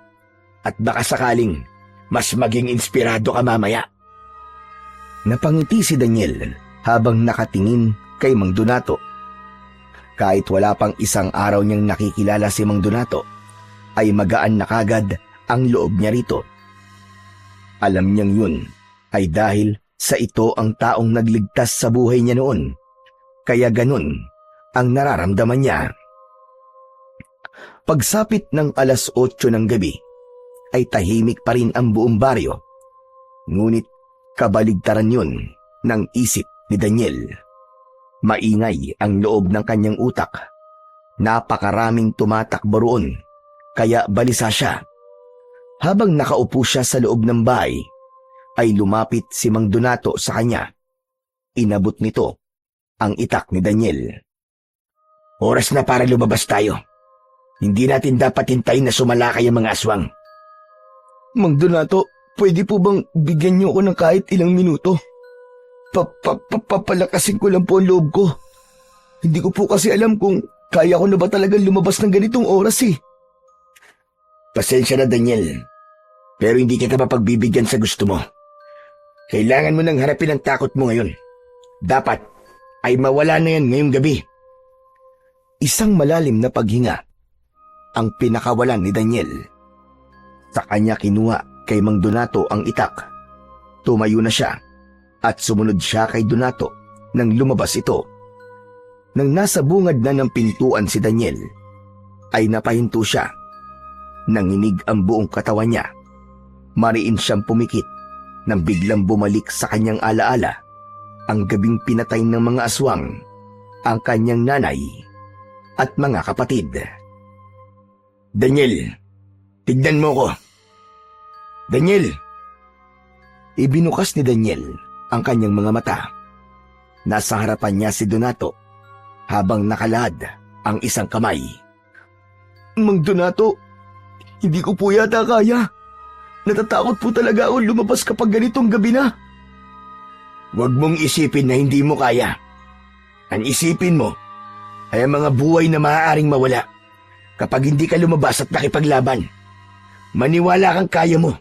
at baka sakaling mas maging inspirado ka mamaya. Napangiti si Daniel habang nakatingin kay Mang Donato. Kahit wala pang isang araw niyang nakikilala si Mang Donato, ay magaan na kagad ang loob niya rito. Alam niyang yun ay dahil sa ito ang taong nagligtas sa buhay niya noon, kaya ganun ang nararamdaman niya. Pagsapit ng 8:00 ng gabi, ay tahimik pa rin ang buong baryo. Ngunit Kabaligtaran yun ng isip ni Daniel. Maingay ang loob ng kanyang utak. Napakaraming tumatakbo roon, kaya balisa siya. Habang nakaupo siya sa loob ng bahay, ay lumapit si Mang Donato sa kanya. Inabot nito ang itak ni Daniel. Oras na para lumabas tayo. Hindi natin dapat hintayin na sumalakay ang mga aswang. Mang Donato, pwede po bang bigyan niyo ako ng kahit ilang minuto? Papalakasin ko lang po ang loob ko. Hindi ko po kasi alam kung kaya ko na ba talagang lumabas ng ganitong oras eh. Pasensya na, Daniel. Pero hindi kita mapagbibigyan sa gusto mo. Kailangan mo nang harapin ang takot mo ngayon. Dapat ay mawala na yan ngayong gabi. Isang malalim na paghinga ang pinakawalan ni Daniel. Sa kanya kinuha kay Mang Donato ang itak. Tumayo na siya at sumunod siya kay Donato nang lumabas ito. Nang nasa bungad na ng pintuan si Daniel, ay napahinto siya. Nanginig ang buong katawan niya. Mariin siyang pumikit nang biglang bumalik sa kanyang alaala ang gabing pinatay ng mga aswang, ang kanyang nanay at mga kapatid. Daniel, tignan mo ko. Daniel! Ibinukas ni Daniel ang kanyang mga mata. Nasa harapan niya si Donato habang nakalad ang isang kamay. Mang Donato, hindi ko po yata kaya. Natatakot po talaga ako lumabas kapag ganitong gabi na. Huwag mong isipin na hindi mo kaya. Ang isipin mo ay ang mga buhay na maaaring mawala kapag hindi ka lumabas at nakipaglaban. Maniwala kang kaya mo,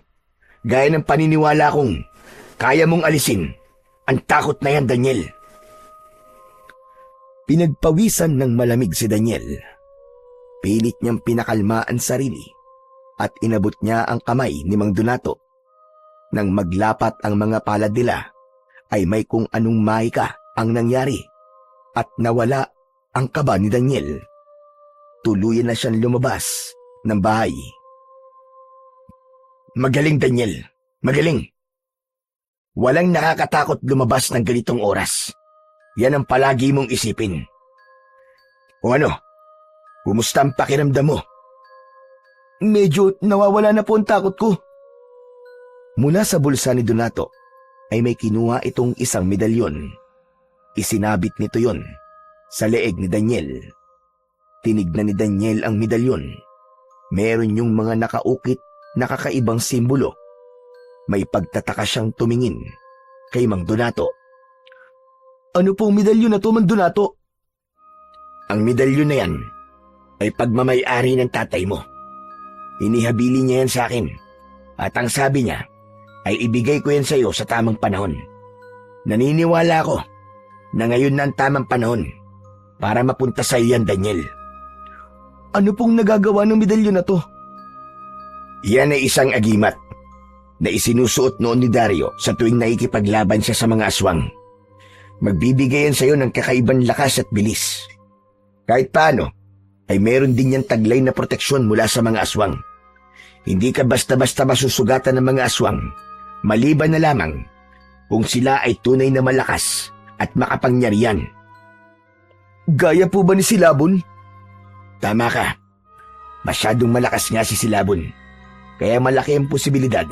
gaya ng paniniwala kong kaya mong alisin ang takot na yan, Daniel. Pinagpawisan ng malamig si Daniel. Pilit niyang pinakalma ang sarili at inabot niya ang kamay ni Mang Donato. Nang maglapat ang mga palad nila, ay may kung anong mahika ang nangyari at nawala ang kaba ni Daniel. Tuluyan na siyang lumabas ng bahay. Magaling, Daniel. Magaling. Walang nakakatakot lumabas ng ganitong oras. Yan ang palagi mong isipin. O ano? Kumusta ang pakiramdam mo? Medyo nawawala na po ang takot ko. Mula sa bulsa ni Donato ay may kinuha itong isang medalyon. Isinabit nito yon sa leeg ni Daniel. Tinignan ni Daniel ang medalyon. Meron yung mga nakaukit na kakaibang simbolo. May pagtataka siyang tumingin kay Mang Donato. Ano pong medalyon na to, Mang Donato? Ang medalyon na yan ay pagmamay-ari ng tatay mo. Inihabili niya yan sa akin at ang sabi niya ay ibigay ko yan sa iyo sa tamang panahon. Naniniwala ako na ngayon na ang tamang panahon para mapunta sa iyo yan, Daniel. Ano pong nagagawa ng medalyon na to? Yan ay isang agimat na isinusuot noon ni Dario sa tuwing nakikipaglaban siya sa mga aswang. Magbibigay yan sa iyo ng kakaibang lakas at bilis. Kahit paano, ay meron din yan taglay na proteksyon mula sa mga aswang. Hindi ka basta-basta masusugatan ng mga aswang, maliban na lamang kung sila ay tunay na malakas at makapangyarihan. Gaya po ba ni Silabon? Tama ka. Masyadong malakas nga si Silabon. Kaya malaki ang posibilidad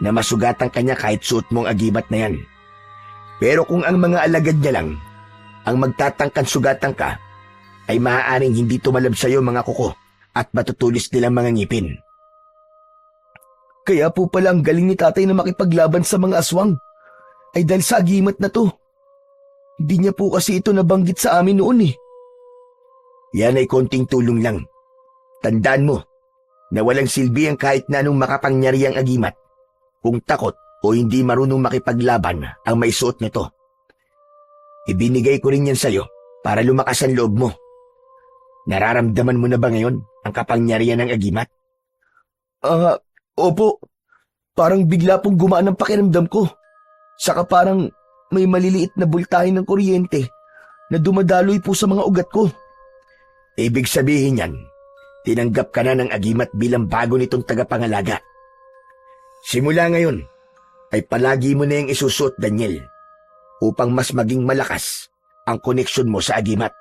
na masugatan kanya kahit suot mong agimat na yan. Pero kung ang mga alagad niya lang ang magtatangkan sugatan ka, ay maaaring hindi tumalab sa iyo mga kuko at matutulis nilang mga ngipin. Kaya po pala ang galing ni tatay na makipaglaban sa mga aswang ay dahil sa agimat na to. Hindi niya po kasi ito nabanggit sa amin noon eh. Yan ay konting tulong lang. Tandaan mo na walang silbi ang kahit na anong makapangyarihang agimat kung takot o hindi marunong makipaglaban ang may suot nito. Ibinigay ko rin yan sa iyo para lumakas ang loob mo. Nararamdaman mo na ba ngayon ang kapangyarihan ng agimat? Opo. Parang bigla pong gumaan ang pakiramdam ko. Saka parang may maliliit na bultahe ng kuryente na dumadaloy po sa mga ugat ko. Ibig sabihin yan, tinanggap ka na ng agimat bilang bago nitong tagapangalaga. Simula ngayon, ay palagi mo na yung isusuot, Daniel, upang mas maging malakas ang koneksyon mo sa agimat.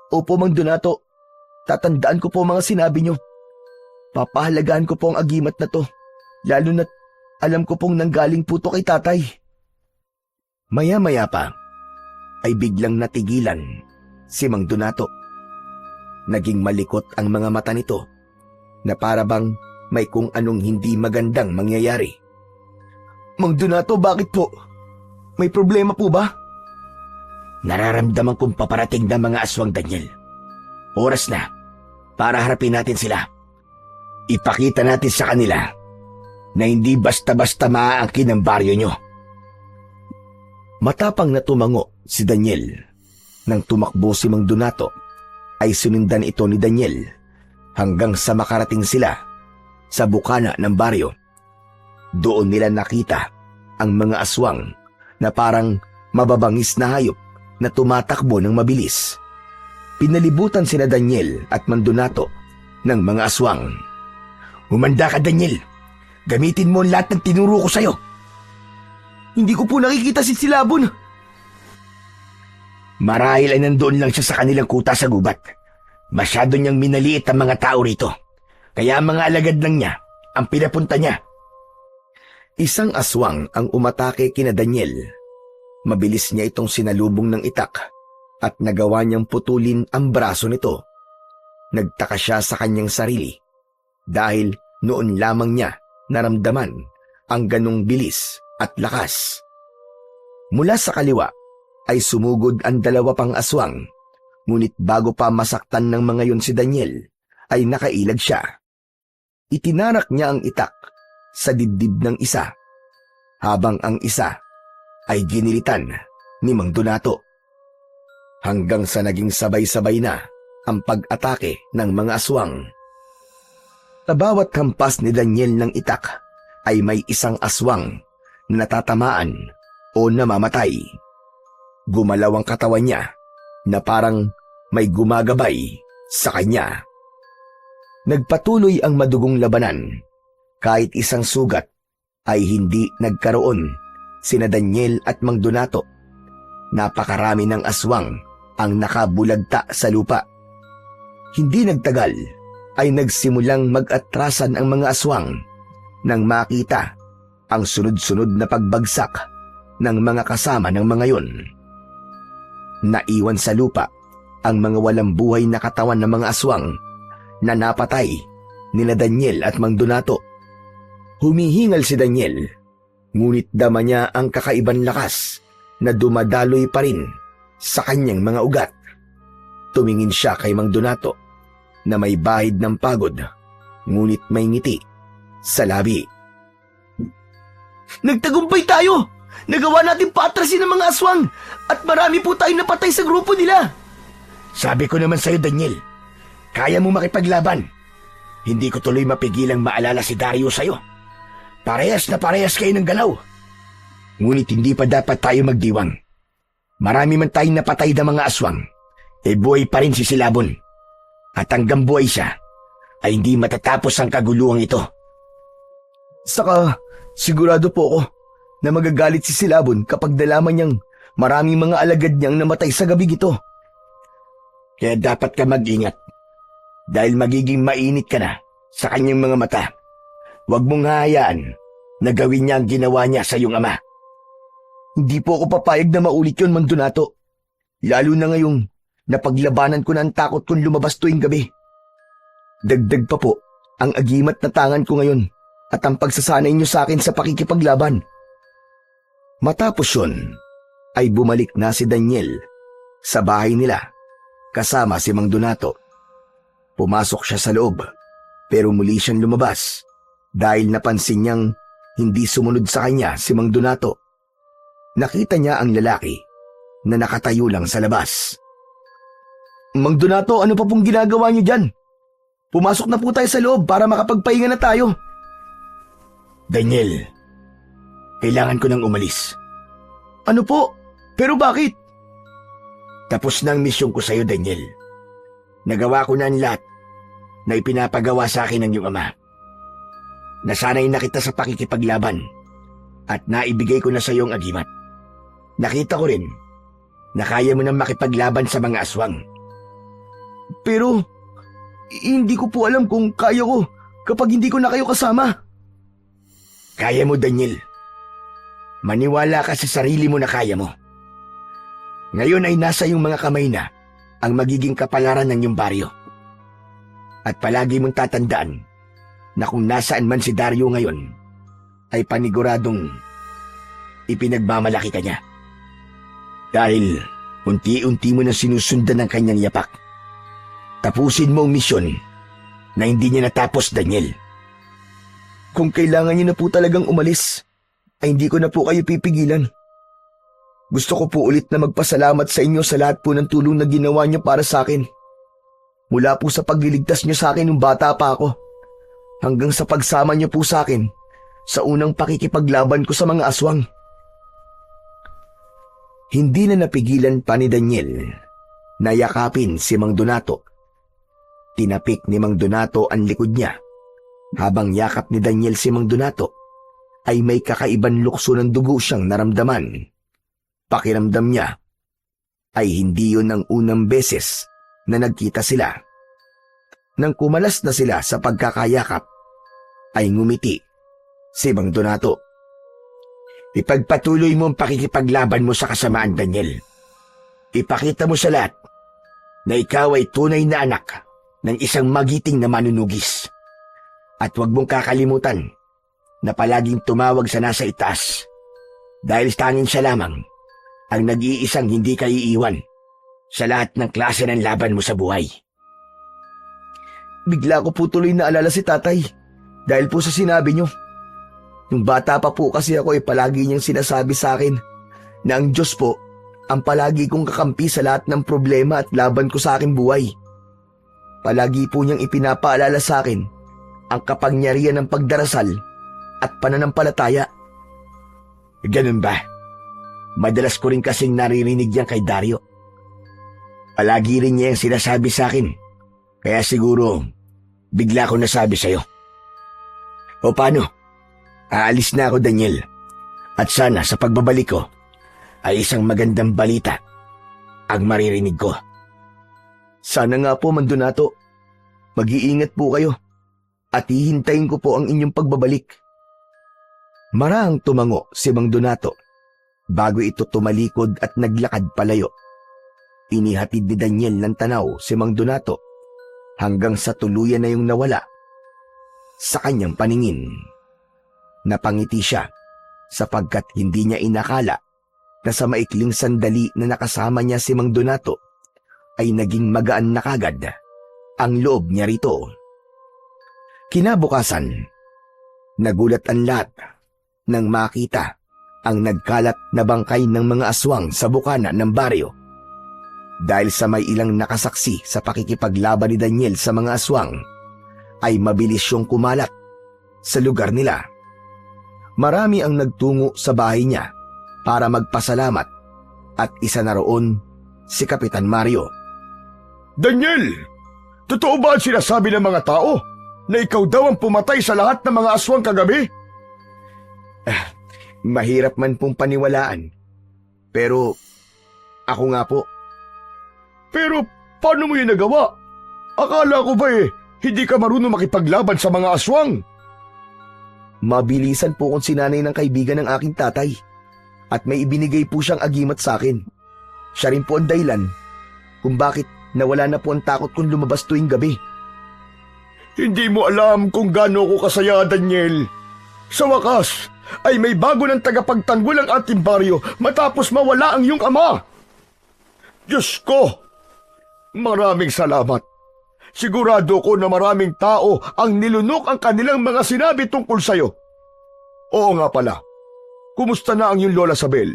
Opo, Mang Donato. Tatandaan ko po mga sinabi nyo. Papahalagaan ko po ang agimat na to, lalo na't alam ko pong nanggaling po to kay tatay. Maya-maya pa, ay biglang natigilan si Mang Donato. Naging malikot ang mga mata nito na para bang may kung anong hindi magandang mangyayari. Mang Donato, bakit po? May problema po ba? Nararamdaman kong paparating na mga aswang, Daniel. Oras na para harapin natin sila. Ipakita natin sa kanila na hindi basta-basta maaangkin ang baryo nyo. Matapang na tumango si Daniel. Nang tumakbo si Mang Donato, ay sinundan ito ni Daniel hanggang sa makarating sila sa bukana ng baryo. Doon nila nakita ang mga aswang na parang mababangis na hayop na tumatakbo ng mabilis. Pinalibutan sina Daniel at Mang Donato ng mga aswang. Humanda ka, Daniel. Gamitin mo ang lahat ng tinuro ko sa'yo. Hindi ko po nakikita si Silabon. Marahil ay nandoon lang siya sa kanilang kuta sa gubat. Masyado niyang minaliit ang mga tao rito. Kaya ang mga alagad lang niya ang pinapunta niya. Isang aswang ang umatake kina Daniel. Mabilis niya itong sinalubong ng itak at nagawa niyang putulin ang braso nito. Nagtaka siya sa kanyang sarili dahil noon lamang niya naramdaman ang ganong bilis at lakas. Mula sa kaliwa ay sumugod ang dalawa pang aswang, ngunit bago pa masaktan ng mga yun si Daniel, ay nakailag siya. Itinarak niya ang itak sa dibdib ng isa, habang ang isa ay ginilitan ni Mang Donato. Hanggang sa naging sabay-sabay na ang pag-atake ng mga aswang. Sa bawat hampas ni Daniel ng itak ay may isang aswang na natatamaan o namamatay. Gumalaw ang katawan niya na parang may gumagabay sa kanya. Nagpatuloy ang madugong labanan. Kahit isang sugat ay hindi nagkaroon sina Daniel at Mang Donato. Napakarami ng aswang ang nakabulagta sa lupa. Hindi nagtagal ay nagsimulang mag-atrasan ang mga aswang nang makita ang sunod-sunod na pagbagsak ng mga kasama ng mga yon. Naiwan sa lupa ang mga walang buhay na katawan ng mga aswang na napatay nila Daniel at Mang Donato. Humihingal si Daniel, ngunit dama niya ang kakaibang lakas na dumadaloy pa rin sa kanyang mga ugat. Tumingin siya kay Mang Donato na may bahid ng pagod, ngunit may ngiti sa labi. Nagtagumpay tayo! Nagawa natin paatrasin ng mga aswang at marami po tayong napatay sa grupo nila. Sabi ko naman sa'yo, Daniel, kaya mo makipaglaban. Hindi ko tuloy mapigilang maalala si Dario sa'yo. Parehas na parehas kayo ng galaw. Ngunit hindi pa dapat tayo magdiwang. Marami man tayong napatay na mga aswang, buhay pa rin si Silabon. At hanggang buhay siya, ay hindi matatapos ang kaguluhang ito. Saka, sigurado po ako na magagalit si Silabon kapag nalaman niyang maraming mga alagad niyang namatay sa gabing ito. Kaya dapat ka mag-ingat dahil magiging mainit ka na sa kanyang mga mata. Huwag mong hahayaan na gawin niya ang ginawa niya sa iyong ama. Hindi po ako papayag na maulit yun, Mang Donato. Lalo na ngayong napaglabanan ko na ang takot kong lumabas tuwing gabi. Dagdag pa po ang agimat na tangan ko ngayon at ang pagsasanay niyo sa akin sa pakikipaglaban. Matapos yun, ay bumalik na si Daniel sa bahay nila kasama si Mang Donato. Pumasok siya sa loob pero muli siyang lumabas dahil napansin niyang hindi sumunod sa kanya si Mang Donato. Nakita niya ang lalaki na nakatayo lang sa labas. Mang Donato, ano pa pong ginagawa niyo dyan? Pumasok na po tayo sa loob para makapagpahinga na tayo. Daniel, kailangan ko nang umalis. Ano po? Pero bakit? Tapos na ang misyon ko sa iyo, Daniel. Nagawa ko na ang lahat na ipinapagawa sa akin ng iyong ama. Nasanay na kita sa pakikipaglaban. At naibigay ko na sa iyo ang agimat. Nakita ko rin na kaya mo nang makipaglaban sa mga aswang. Pero, hindi ko po alam kung kaya ko kapag hindi ko na kayo kasama. Kaya mo, Daniel. Maniwala ka sa sarili mo na kaya mo. Ngayon ay nasa iyong mga kamay na ang magiging kapalaran ng iyong baryo. At palagi mong tatandaan na kung nasaan man si Dario ngayon, ay paniguradong ipinagmamalaki ka niya. Dahil unti-unti mo na sinusundan ang kanyang yapak. Tapusin mo ang misyon na hindi niya natapos, Daniel. Kung kailangan niyo na po talagang umalis, ay hindi ko na po kayo pipigilan. Gusto ko po ulit na magpasalamat sa inyo sa lahat po ng tulong na ginawa niyo para sa akin. Mula po sa pagliligtas niyo sa akin nung bata pa ako, hanggang sa pagsama niyo po sa akin sa unang pakikipaglaban ko sa mga aswang. Hindi na napigilan pa ni Daniel na yakapin si Mang Donato. Tinapik ni Mang Donato ang likod niya. Habang yakap ni Daniel si Mang Donato, ay may kakaibang lukso ng dugo siyang naramdaman. Pakiramdam niya ay hindi yun ang unang beses na nagkita sila. Nang kumalas na sila sa pagkakayakap, ay ngumiti si Mang Donato. Ipagpatuloy mo ang pakikipaglaban mo sa kasamaan, Daniel. Ipakita mo sa lahat na ikaw ay tunay na anak ng isang magiting na manunugis. At huwag mong kakalimutan na palaging tumawag sa nasa itaas dahil tanging siya lamang ang nag-iisang hindi ka iiwan sa lahat ng klase ng laban mo sa buhay. Bigla ko po tuloy na alala si tatay dahil po sa sinabi niyo. Nung bata pa po kasi ako ay palagi niyang sinasabi sa akin na ang Diyos po ang palagi kong kakampi sa lahat ng problema at laban ko sa aking buhay. Palagi po niyang ipinapaalala sa akin ang kapangyarihan ng pagdarasal at pananampalataya. Ganun ba? Madalas ko rin kasing naririnig yan kay Dario. Palagi rin niya yung sinasabi sa akin. Kaya siguro, bigla ko nasabi sa'yo. O paano? Aalis na ako, Daniel. At sana sa pagbabalik ko, ay isang magandang balita ang maririnig ko. Sana nga po, Mang Donato. Mag-iingat po kayo at hihintayin ko po ang inyong pagbabalik. Marahang tumango si Mang Donato bago ito tumalikod at naglakad palayo. Inihatid ni Daniel ng tanaw si Mang Donato hanggang sa tuluyan na yung nawala sa kanyang paningin. Napangiti siya sapagkat hindi niya inakala na sa maikling sandali na nakasama niya si Mang Donato ay naging magaan na kagad ang loob niya rito. Kinabukasan, nagulat ang lahat nang makita ang nagkalat na bangkay ng mga aswang sa bukana ng baryo. Dahil sa may ilang nakasaksi sa pakikipaglaban ni Daniel sa mga aswang, ay mabilis siyang kumalat sa lugar nila. Marami ang nagtungo sa bahay niya para magpasalamat at isa na roon si Kapitan Mario. Daniel! Totoo ba ang sinasabi ng mga tao na ikaw daw ang pumatay sa lahat ng mga aswang kagabi? Mahirap man pong paniwalaan. Pero ako nga po. Pero paano mo yun nagawa? Akala ko ba hindi ka marunong makipaglaban sa mga aswang? Mabilisan po kong sinanay ng kaibigan ng aking tatay at may ibinigay po siyang agimat sa akin. Siya rin po ang dahilan kung bakit nawala na po ang takot kong lumabas tuwing gabi. Hindi mo alam kung gaano ko kasaya, Daniel. Sa wakas, ay may bago ng tagapagtanggol ang ating baryo matapos mawala ang iyong ama. Diyos ko! Maraming salamat. Sigurado ko na maraming tao ang nilunok ang kanilang mga sinabi tungkol sa'yo. Oo nga pala. Kumusta na ang iyong Lola Sabel?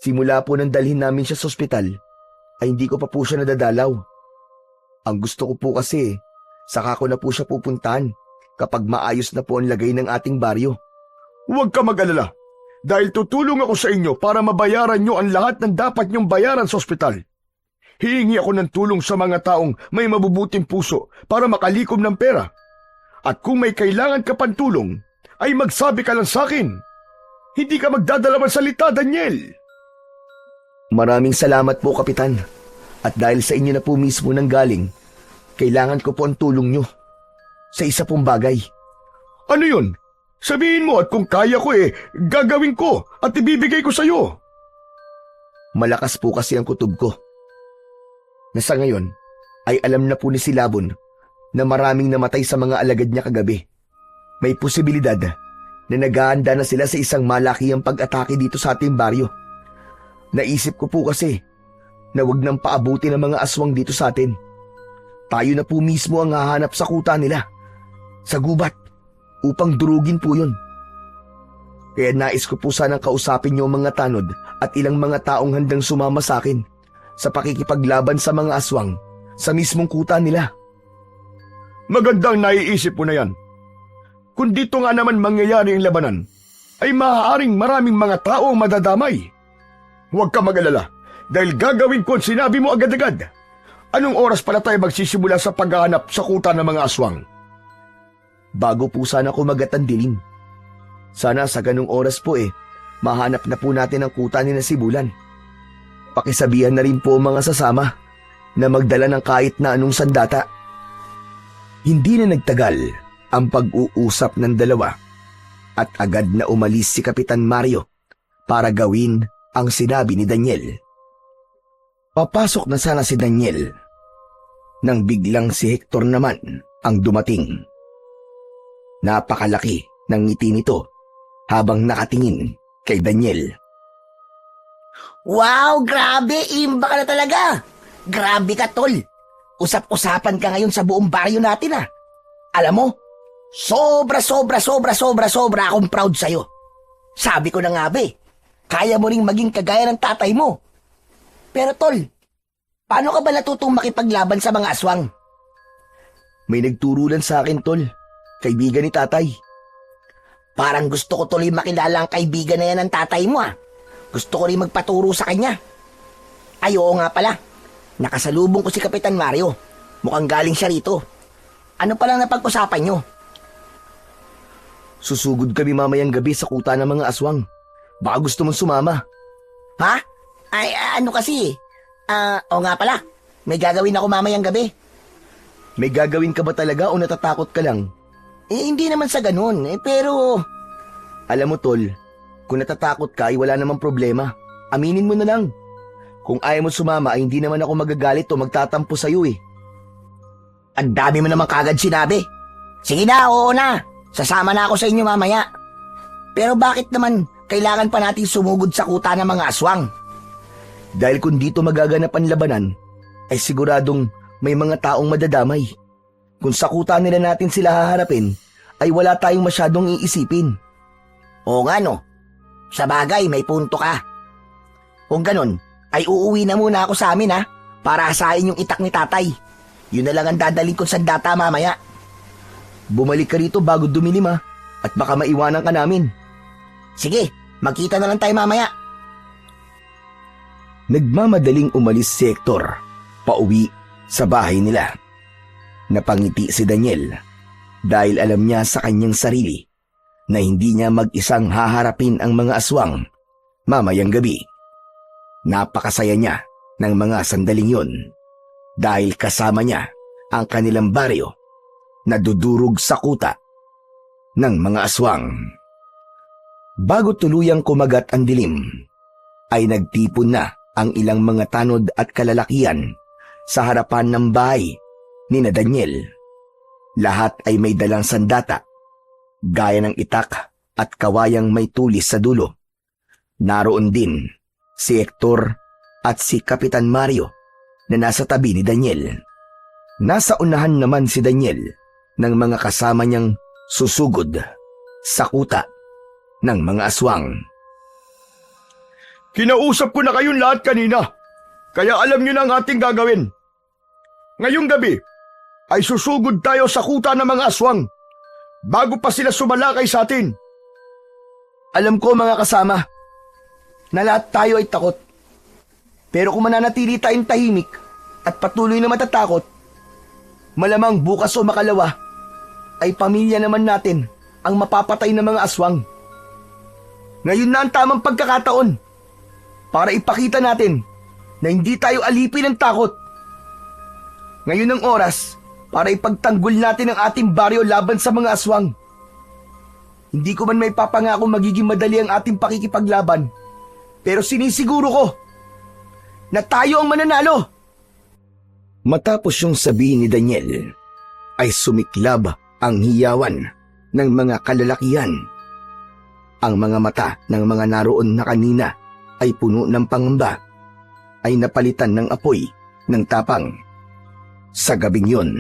Simula po nang dalhin namin siya sa ospital, ay hindi ko pa po siya nadadalaw. Ang gusto ko po kasi, saka ko na po siya pupuntahan kapag maayos na po ang lagay ng ating baryo. Huwag ka mag-alala, dahil tutulong ako sa inyo para mabayaran nyo ang lahat ng dapat nyong bayaran sa ospital. Hihingi ako ng tulong sa mga taong may mabubuting puso para makalikom ng pera. At kung may kailangan ka pang tulong, ay magsabi ka lang sa akin Hindi ka magdadalawang salita, Daniel. Maraming salamat po, Kapitan. At dahil sa inyo na po mismo nang galing, kailangan ko po ang tulong nyo sa isa pong bagay. Ano yun? Sabihin mo at kung kaya ko gagawin ko at ibibigay ko sa'yo. Malakas po kasi ang kutob ko. Na sa ngayon ay alam na po ni Silabon na maraming namatay sa mga alagad niya kagabi. May posibilidad na naghahanda na sila sa isang malakihang pag-atake dito sa ating baryo. Naisip ko po kasi na wag nang paabuti ng mga aswang dito sa atin. Tayo na po mismo ang hahanap sa kuta nila, sa gubat, upang durugin po yun. Kaya nais ko po sanang kausapin niyo ang mga tanod at ilang mga taong handang sumama sa akin sa pakikipaglaban sa mga aswang sa mismong kuta nila. Magandang naiisip mo na yan. Kung dito nga naman mangyayari ang labanan, ay maaaring maraming mga tao ang madadamay. Huwag ka mag-alala, dahil gagawin ko ang sinabi mo agad-agad. Anong oras pala tayo magsisimula sa paghahanap sa kuta ng mga aswang? Bago po sana kumagat ang dilim. Sana sa ganung oras po mahanap na po natin ang kuta ni na Sibulan. Pakisabihan na rin po ang mga sasama na magdala ng kahit na anong sandata. Hindi na nagtagal ang pag-uusap ng dalawa at agad na umalis si Kapitan Mario para gawin ang sinabi ni Daniel. Papasok na sana si Daniel nang biglang si Hector naman ang dumating. Napakalaki ng ngiti nito habang nakatingin kay Daniel. Wow, grabe! Imba ka na talaga! Grabe ka, tol! Usap-usapan ka ngayon sa buong baryo natin, ah! Alam mo, sobra akong proud sa'yo. Sabi ko na nga, be, kaya mo ring maging kagaya ng tatay mo. Pero, tol, paano ka ba natutong makipaglaban sa mga aswang? May nagturo lang sa akin, tol. Kaibigan ni tatay. Parang gusto ko tuloy makilala ang kaibigan na yan ng tatay mo, ah. Gusto ko rin magpaturo sa kanya. Ay, oo nga pala. Nakasalubong ko si Kapitan Mario. Mukhang galing siya rito. Ano palang napag-usapan nyo? Susugod kami mamayang gabi sa kuta ng mga aswang. Baka gusto mong sumama. Ha? Ay, ano kasi? Oo nga pala. May gagawin ako mamayang gabi. May gagawin ka ba talaga o natatakot ka lang? Hindi naman sa ganun. Pero... Alam mo, tol, kung natatakot ka ay wala namang problema. Aminin mo na lang. Kung ayaw mo sumama ay hindi naman ako magagalit o magtatampo sa'yo eh. Ang dami mo naman kagad sinabi. Sige na, oo na. Sasama na ako sa inyo mamaya. Pero bakit naman kailangan pa natin sumugod sa kuta ng mga aswang? Dahil kung dito magaganap ang labanan, ay siguradong may mga taong madadamay. Kung sa kuta nila natin sila haharapin, ay wala tayong masyadong iisipin. Oo nga no. Sa bagay, may punto ka. Kung ganun, ay uuwi na muna ako sa amin, ha, para asahin yung itak ni tatay. Yun na lang ang dadalhin kong sandata mamaya. Bumalik ka rito bago dumilim, ha, at baka maiwanan ka namin. Sige, magkita na lang tayo mamaya. Nagmamadaling umalis si Hector, pauwi sa bahay nila. Napangiti si Daniel dahil alam niya sa kanyang sarili na hindi niya mag-isang haharapin ang mga aswang mamayang gabi. Napakasaya niya ng mga sandaling yon dahil kasama niya ang kanilang baryo na dudurog sa kuta ng mga aswang. Bago tuluyang kumagat ang dilim, ay nagtipon na ang ilang mga tanod at kalalakian sa harapan ng bahay ni na Daniel. Lahat ay may dalang sandata, gaya ng itak at kawayang may tulis sa dulo. Naroon din si Hector at si Kapitan Mario na nasa tabi ni Daniel. Nasa unahan naman si Daniel ng mga kasama niyang susugod sa kuta ng mga aswang. Kinausap ko na kayong lahat kanina, kaya alam niyo na ang ating gagawin. Ngayong gabi ay susugod tayo sa kuta ng mga aswang bago pa sila sumalakay sa atin. Alam ko mga kasama na lahat tayo ay takot. Pero kung mananatili tayong tahimik at patuloy na matatakot, malamang bukas o makalawa ay pamilya naman natin ang mapapatay ng mga aswang. Ngayon na ang tamang pagkakataon para ipakita natin na hindi tayo alipin ng takot. Ngayon ang oras para ipagtanggol natin ang ating baryo laban sa mga aswang. Hindi ko man may papangako magiging madali ang ating pakikipaglaban, pero sinisiguro ko na tayo ang mananalo. Matapos yung sabihin ni Daniel, ay sumiklab ang hiyawan ng mga kalalakihan. Ang mga mata ng mga naroon na kanina ay puno ng pangamba, ay napalitan ng apoy ng tapang. Sa gabing yun,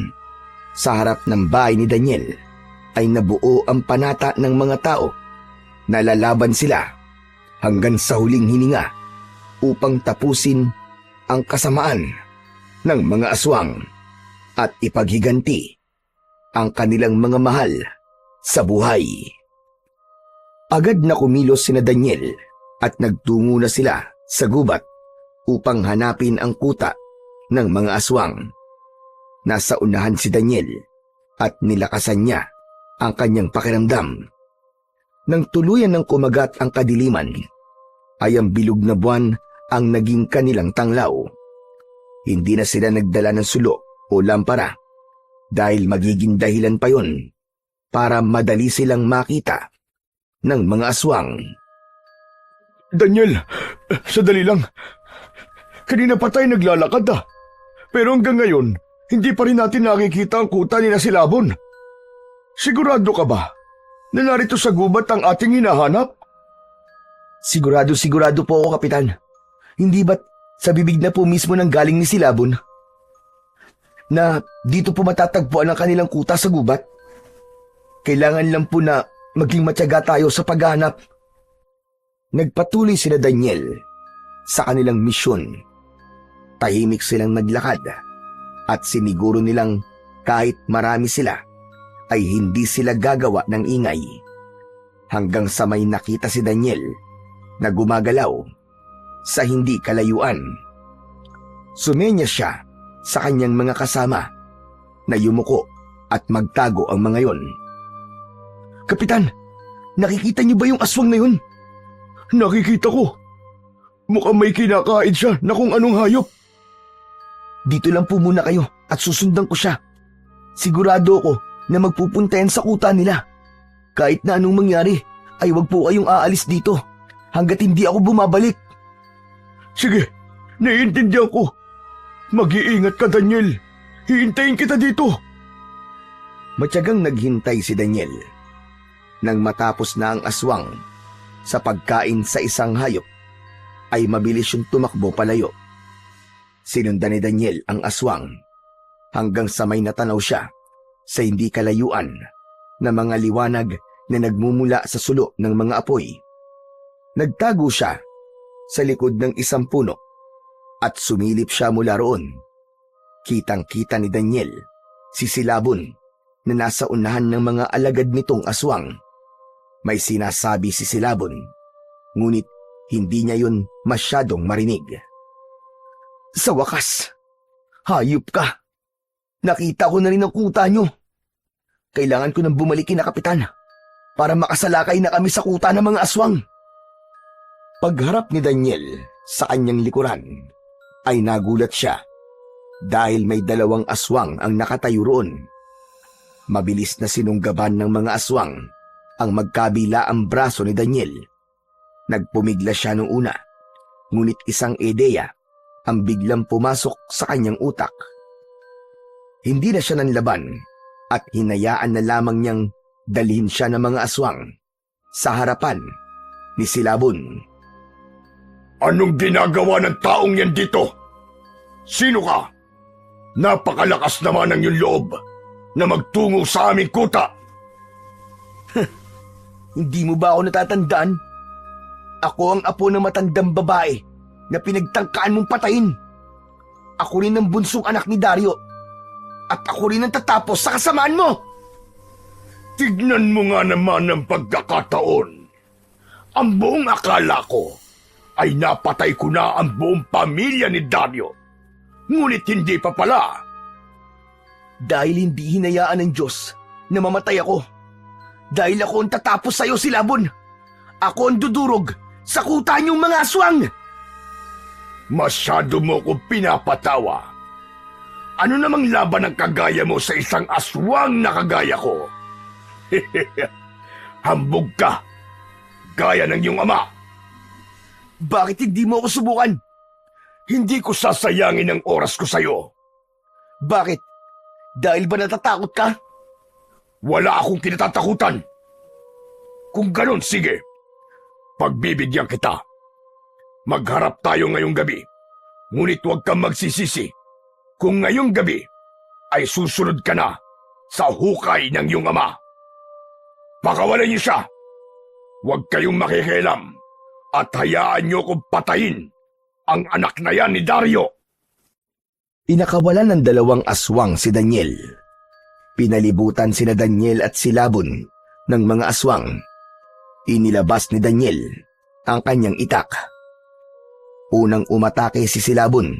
sa harap ng bahay ni Daniel, ay nabuo ang panata ng mga tao na lalaban sila hanggang sa huling hininga upang tapusin ang kasamaan ng mga aswang at ipaghiganti ang kanilang mga mahal sa buhay. Agad na kumilos sina Daniel at nagtungo na sila sa gubat upang hanapin ang kuta ng mga aswang. Nasa unahan si Daniel at nilakasan niya ang kanyang pakiramdam. Nang tuluyan ng kumagat ang kadiliman, ay ang bilog na buwan ang naging kanilang tanglaw. Hindi na sila nagdala ng sulo o lampara dahil magiging dahilan pa yon para madali silang makita ng mga aswang. Daniel, sadali lang. Kanina pa tayo naglalakad Pero hanggang ngayon, hindi pa rin natin nakikita ang kuta ni Silabon. Sigurado ka ba na narito sa gubat ang ating hinahanap? Sigurado po ako, Kapitan. Hindi ba't sa bibig na po mismo nang galing ni Silabon na dito po matatagpuan ang kanilang kuta sa gubat? Kailangan lang po na maging matyaga tayo sa paghahanap. Nagpatuloy sila Daniel sa kanilang misyon. Tahimik silang naglakad at siniguro nilang kahit marami sila ay hindi sila gagawa ng ingay. Hanggang sa may nakita si Daniel na gumagalaw sa hindi kalayuan. Sumenya siya sa kanyang mga kasama na yumuko at magtago ang mga yon. Kapitan, nakikita niyo ba yung aswang na yun? Nakikita ko. Mukhang may kinakain siya na kung anong hayop. Dito lang po muna kayo at susundan ko siya. Sigurado ako na magpupunta yan sa kuta nila. Kahit na anong mangyari, ay wag po kayong aalis dito hanggat hindi ako bumabalik. Sige, naiintindihan ko. Mag-iingat ka, Daniel. Hihintayin kita dito. Matyagang naghintay si Daniel. Nang matapos na ang aswang sa pagkain sa isang hayop, ay mabilis yung tumakbo palayo. Sinundan ni Daniel ang aswang hanggang sa may natanaw siya sa hindi kalayuan na mga liwanag na nagmumula sa sulo ng mga apoy. Nagtago siya sa likod ng isang puno at sumilip siya mula roon. Kitang-kita ni Daniel si Silabon na nasa unahan ng mga alagad nitong aswang. May sinasabi si Silabon, ngunit hindi niya yun masyadong marinig. Sa wakas, hayop ka. Nakita ko na rin ang kuta nyo. Kailangan ko nang bumalikin na, Kapitan, para makasalakay na kami sa kuta ng mga aswang. Pagharap ni Daniel sa kanyang likuran, ay nagulat siya dahil may dalawang aswang ang nakatayo roon. Mabilis na sinunggaban ng mga aswang ang magkabila ang braso ni Daniel. Nagpumigla siya nung una, ngunit isang ideya ang biglang pumasok sa kanyang utak. Hindi na siya nanlaban at hinayaan na lamang niyang dalhin siya ng mga aswang sa harapan ni Silabon. Anong ginagawa ng taong yan dito? Sino ka? Napakalakas naman ang iyong loob na magtungo sa aming kuta. Hindi mo ba ako natatandaan? Ako ang apo ng matandang babae na pinagtangkaan mong patayin. Ako rin ang bunsong anak ni Dario. At ako rin ang tatapos sa kasamaan mo. Tignan mo nga naman ang pagkakataon. Ang buong akala ko ay napatay ko na ang buong pamilya ni Dario. Ngunit hindi pa pala. Dahil hindi hinayaan ng Diyos na mamatay ako. Dahil ako ang tatapos sa'yo, Silabon. Ako ang dudurog sa kuta niyong mga aswang! Masyado mo ko pinapatawa. Ano namang laban ang kagaya mo sa isang aswang na kagaya ko? Hambog ka, gaya ng iyong ama. Bakit hindi mo ako subukan? Hindi ko sasayangin ang oras ko sa'yo. Bakit? Dahil ba natatakot ka? Wala akong kinatatakutan. Kung ganon, sige. Pagbibigyan kita. Magharap tayo ngayong gabi. Ngunit huwag kang magsisisi kung ngayong gabi ay susunod ka na sa hukay ng iyong ama. Pakawalan niyo siya. Huwag kayong makikialam at hayaan niyo kong patayin ang anak na yan ni Dario. Pinakawalan ng dalawang aswang si Daniel. Pinalibutan sina Daniel at Silabon ng mga aswang. Inilabas ni Daniel ang kanyang itak. Unang umatake si Silabon.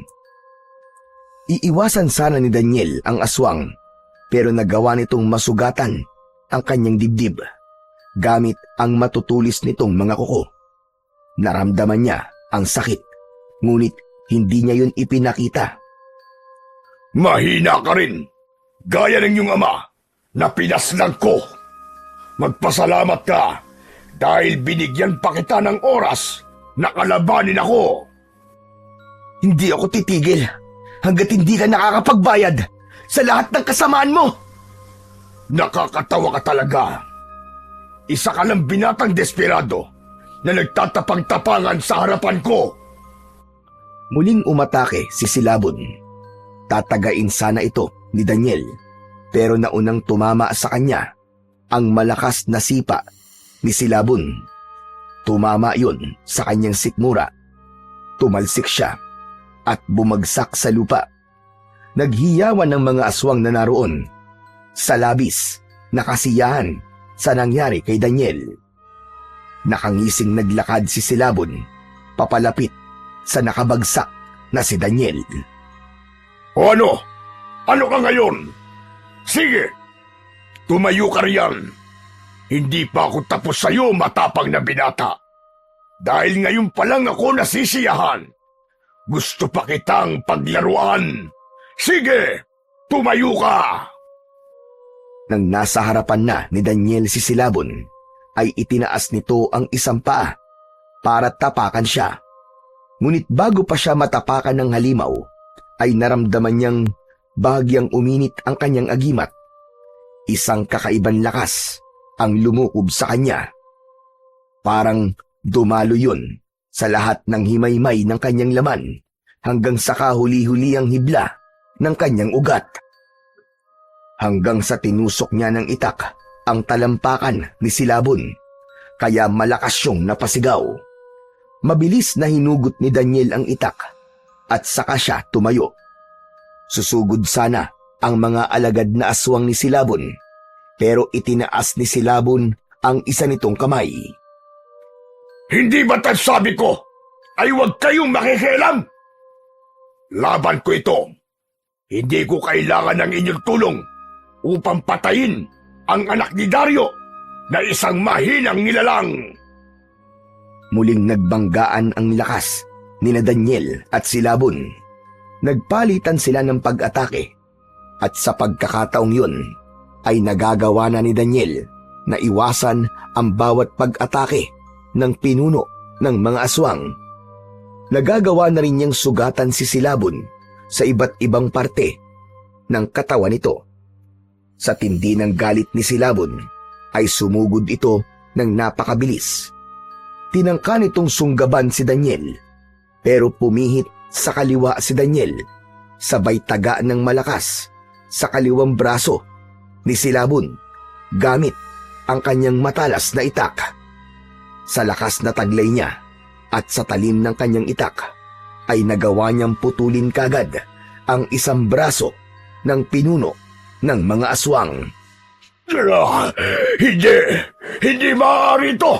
Iiwasan sana ni Daniel ang aswang pero nagawa nitong masugatan ang kanyang dibdib gamit ang matutulis nitong mga kuko. Naramdaman niya ang sakit ngunit hindi niya yun ipinakita. Mahina ka rin, gaya ng iyong ama na pinaslang ko. Magpasalamat ka dahil binigyan pa kita ng oras na kalabanin ako. Hindi ako titigil hanggat hindi ka nakakapagbayad sa lahat ng kasamaan mo. Nakakatawa ka talaga. Isa ka lang binatang desperado na nagtatapang-tapangan sa harapan ko. Muling umatake si Silabon. Tatagain sana ito ni Daniel pero naunang tumama sa kanya ang malakas na sipa ni Silabon. Tumama yun sa kanyang sikmura. Tumalsik siya at bumagsak sa lupa. Naghiyawan ng mga aswang na naroon sa labis na kasiyahan sa nangyari kay Daniel. Nakangising naglakad si Silabon papalapit sa nakabagsak na si Daniel. O ano? Ano ka ngayon? Sige, tumayo ka riyan. Hindi pa ako tapos sa'yo, matapang na binata. Dahil ngayon pa lang ako nasisiyahan. Gusto pa kitang paglaruan. Sige, tumayo ka! Nang nasa harapan na ni Daniel si Silabon, ay itinaas nito ang isang paa para tapakan siya. Ngunit bago pa siya matapakan ng halimaw, ay naramdaman niyang bahagyang uminit ang kanyang agimat. Isang kakaibang lakas ang lumukob sa kanya. Parang dumalo yun sa lahat ng himaymay ng kanyang laman hanggang sa kahuli-huli ang hibla ng kanyang ugat. Hanggang sa tinusok niya ng itak ang talampakan ni Silabon, kaya malakas siyang napasigaw. Mabilis na hinugot ni Daniel ang itak at saka siya tumayo. Susugod sana ang mga alagad na aswang ni Silabon, pero itinaas ni Silabon ang isa nitong kamay. Hindi ba't sabi ko ay huwag kayong makikialam? Laban ko ito. Hindi ko kailangan ng inyong tulong upang patayin ang anak ni Dario na isang mahinang nilalang. Muling nagbanggaan ang lakas ni Daniel at Silabon. Nagpalitan sila ng pag-atake at sa pagkakataong yun ay nagagawa na ni Daniel na iwasan ang bawat pag-atake ng pinuno ng mga aswang. Nagagawa na rin niyang sugatan si Silabon sa iba't ibang parte ng katawan nito. Sa tindi ng galit ni Silabon ay sumugod ito ng napakabilis. Tinangka nitong sunggaban si Daniel pero pumihit sa kaliwa si Daniel sabay taga ng malakas sa kaliwang braso ni Silabon gamit ang kanyang matalas na itak. Sa lakas na taglay niya at sa talim ng kanyang itak ay nagawa niyang putulin kagad ang isang braso ng pinuno ng mga aswang. Hindi maaari ito.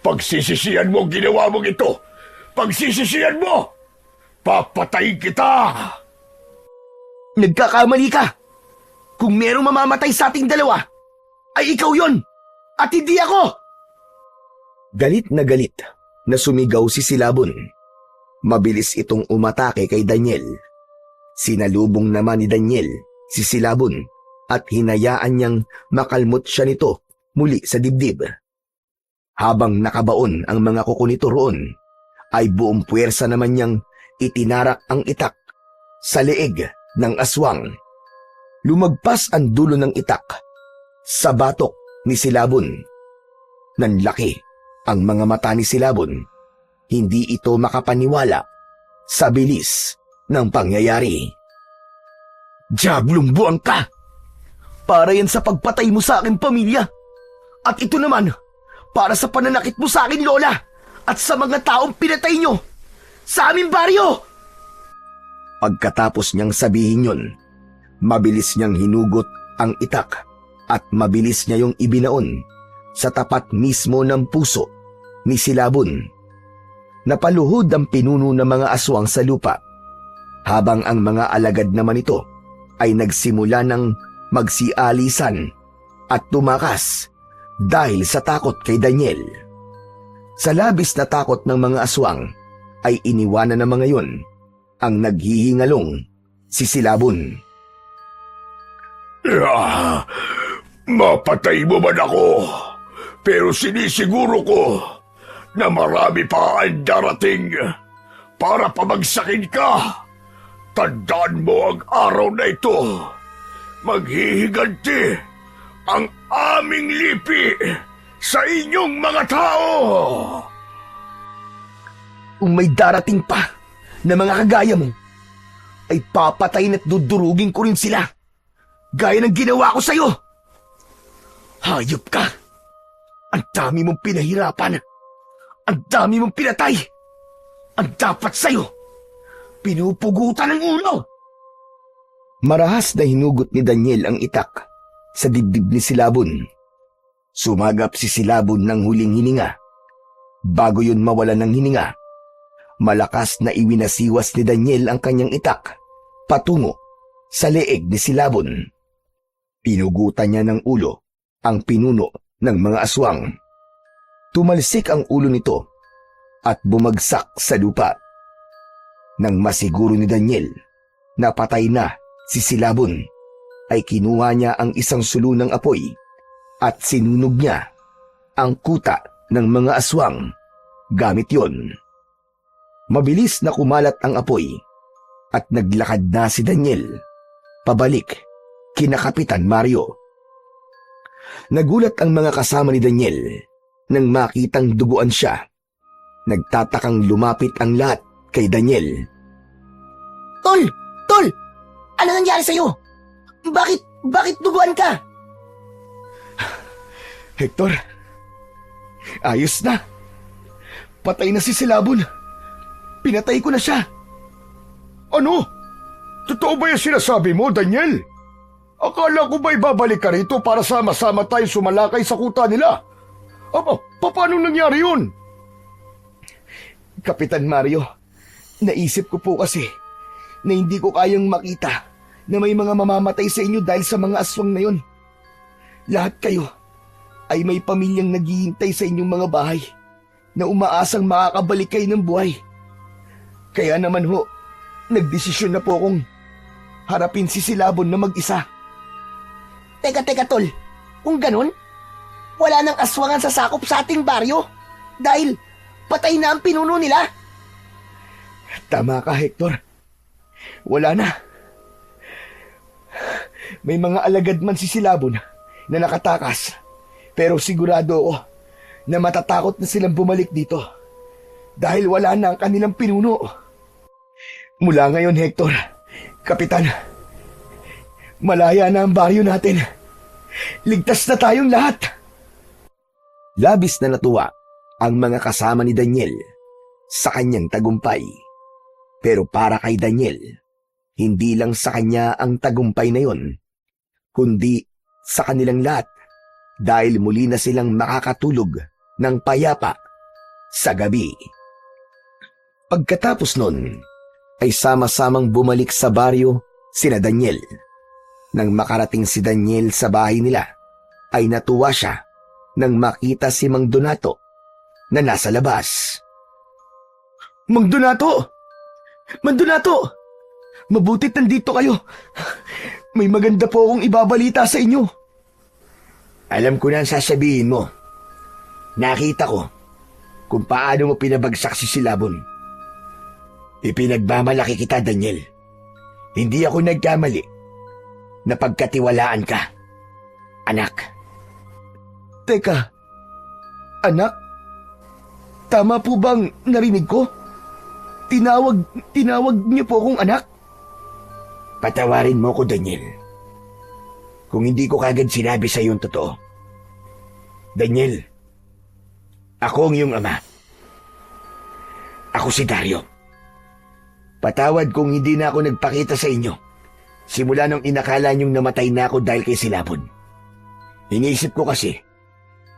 Pagsisisihan mo ang ginawa mong ito. Pagsisisihan mo. Papatayin kita. Nagkakamali ka. Kung merong mamamatay sa ating dalawa, ay ikaw yon at hindi ako. Galit na sumigaw si Silabon. Mabilis itong umatake kay Daniel. Sinalubong naman ni Daniel si Silabon at hinayaan niyang makalmot siya nito muli sa dibdib. Habang nakabaon ang mga kuko nito roon, ay buong puwersa naman niyang itinarak ang itak sa leeg ng aswang. Lumagpas ang dulo ng itak sa batok ni Silabon. Nanlaki ang mga mata ni Silabon. Hindi ito makapaniwala sa bilis ng pangyayari. Diablong buwang ka! Para yan sa pagpatay mo sa aking pamilya. At ito naman, para sa pananakit mo sa akin, Lola, at sa mga taong pinatay nyo sa aming baryo! Pagkatapos niyang sabihin yon, mabilis niyang hinugot ang itak at mabilis niya yung ibinaon sa tapat mismo ng puso ni Silabon. Napaluhod ang pinuno ng mga aswang sa lupa, habang ang mga alagad naman ito ay nagsimula ng magsialisan at tumakas dahil sa takot kay Daniel. Sa labis na takot ng mga aswang ay iniwanan ng mga yon ang naghihingalong si Silabon. Mapatay mo man ako, pero sinisiguro ko na marami pa ang darating para pabagsakin ka. Tandaan mo ang araw na ito. Maghihiganti ang aming lipi sa inyong mga tao. Kung may darating pa na mga kagaya mo, ay papatayin at dudurugin ko rin sila, gaya ng ginawa ko sa'yo. Hayop ka! Ang dami mong pinahirapan. Ang dami mong pinatay. Ang dapat sa'yo, pinupugutan ng ulo. Marahas na hinugot ni Daniel ang itak sa dibdib ni Silabon. Sumagap si Silabon ng huling hininga. Bago yun mawalan ng hininga, malakas na iwinasiwas ni Daniel ang kanyang itak patungo sa leeg ni Silabon. Pinugutan niya ng ulo ang pinuno ng mga aswang. Tumalsik ang ulo nito at bumagsak sa lupa. Nang masiguro ni Daniel na patay na si Silabon, ay kinuha niya ang isang sulo ng apoy at sinunog niya ang kuta ng mga aswang gamit yon. Mabilis na kumalat ang apoy at naglakad na si Daniel pabalik kina Kapitan Mario. Nagulat ang mga kasama ni Daniel nang makitang duguan siya. Nagtatakang lumapit ang lahat kay Daniel. Tol! Tol! Ano nangyari sa'yo? Bakit duguan ka? Hector, ayos na. Patay na si Silabon. Pinatay ko na siya. Ano? Totoo ba yung sinasabi mo, Daniel? Akala ko ba ibabalik ka rito para sama-sama tayo sumalakay sa kuta nila? Paano nangyari yun? Kapitan Mario, naisip ko po kasi na hindi ko kayang makita na may mga mamamatay sa inyo dahil sa mga aswang na yon. Lahat kayo ay may pamilyang naghihintay sa inyong mga bahay na umaasang makakabalik kayo ng buhay. Kaya naman ho, nagdesisyon na po akong harapin si Silabon na mag-isa. Teka, tol. Kung ganun, wala nang aswangan sa sakop sa ating baryo dahil patay na ang pinuno nila. Tama ka, Hector. Wala na. May mga alagad man si Silabon na nakatakas, pero sigurado ako na matatakot na silang bumalik dito dahil wala na ang kanilang pinuno. Mula ngayon, Hector, Kapitan, malaya na ang baryo natin. Ligtas na tayong lahat. Labis na natuwa ang mga kasama ni Daniel sa kanyang tagumpay. Pero para kay Daniel, hindi lang sa kanya ang tagumpay na yon, kundi sa kanilang lahat dahil muli na silang makakatulog ng payapa sa gabi. Pagkatapos nun, ay sama-samang bumalik sa baryo sina Daniel. Nang makarating si Daniel sa bahay nila, ay natuwa siya nang makita si Mang Donato na nasa labas. Mang Donato! Mang Donato! Mabutit nandito kayo. May maganda po akong ibabalita sa inyo. Alam ko na ang sasabihin mo. Nakita ko kung paano mo pinabagsak si Silabon. Ipinagmamalaki kita, Daniel. Hindi ako nagkamali na pagkatiwalaan ka, anak. Teka, anak? Tama po bang narinig ko? Tinawag niyo po akong anak? Patawarin mo ko, Daniel. Kung hindi ko kagad sinabi sa iyong totoo. Daniel, ako ang iyong ama. Ako si Dario. Patawad kung hindi na ako nagpakita sa inyo. Simula nung inakala niyong namatay na ako dahil kay Silabon. Iniisip ko kasi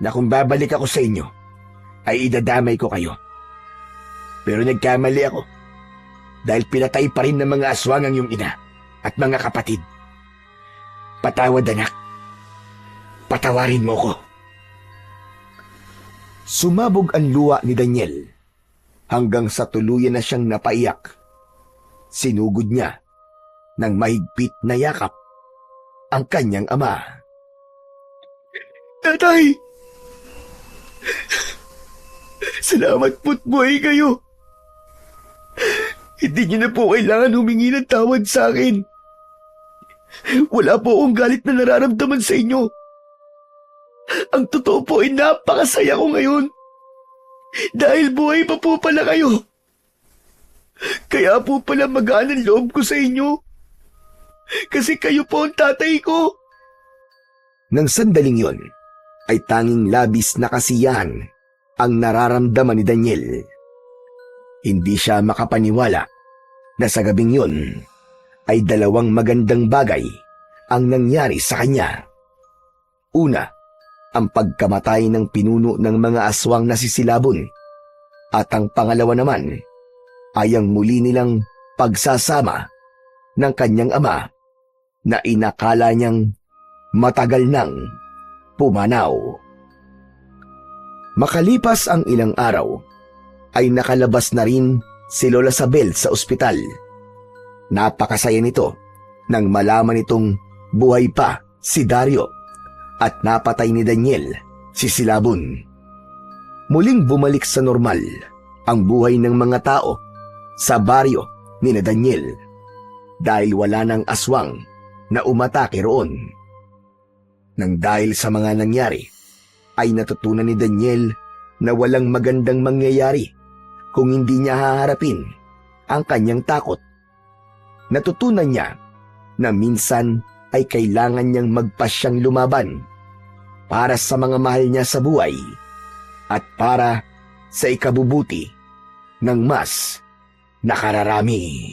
na kung babalik ako sa inyo, ay idadamay ko kayo. Pero nagkamali ako dahil pinatay pa rin ng mga aswang ang iyong ina at mga kapatid. Patawad, anak. Patawarin mo ko. Sumabog ang luha ni Daniel hanggang sa tuluyan na siyang napaiyak. Sinugod niya ng mahigpit na yakap ang kanyang ama. Tatay! Salamat po't buhay kayo. Hindi niyo na po kailangan humingi ng tawad sa akin. Wala po akong galit na nararamdaman sa inyo. Ang totoo po ay napakasaya ko ngayon. Dahil buhay pa po pala kayo. Kaya po pala magaan ang loob ko sa inyo. Kasi kayo po ang tatay ko. Nang sandaling yon, ay tanging labis na kasiyahan ang nararamdaman ni Daniel. Hindi siya makapaniwala na sa gabing yon ay dalawang magandang bagay ang nangyari sa kanya. Una, ang pagkamatay ng pinuno ng mga aswang na si Silabon. At ang pangalawa naman ay ang muli nilang pagsasama ng kanyang ama na inakala niyang matagal nang pumanaw. Makalipas ang ilang araw, ay nakalabas na rin si Lola Sabel sa ospital. Napakasaya nito nang malaman itong buhay pa si Dario at napatay ni Daniel si Silabon. Muling bumalik sa normal ang buhay ng mga tao sa baryo ni Daniel dahil wala nang aswang na umatake roon. Nang dahil sa mga nangyari, ay natutunan ni Daniel na walang magandang mangyayari kung hindi niya haharapin ang kanyang takot. Natutunan niya na minsan ay kailangan niyang magpasyang lumaban para sa mga mahal niya sa buhay at para sa ikabubuti ng mas nakararami.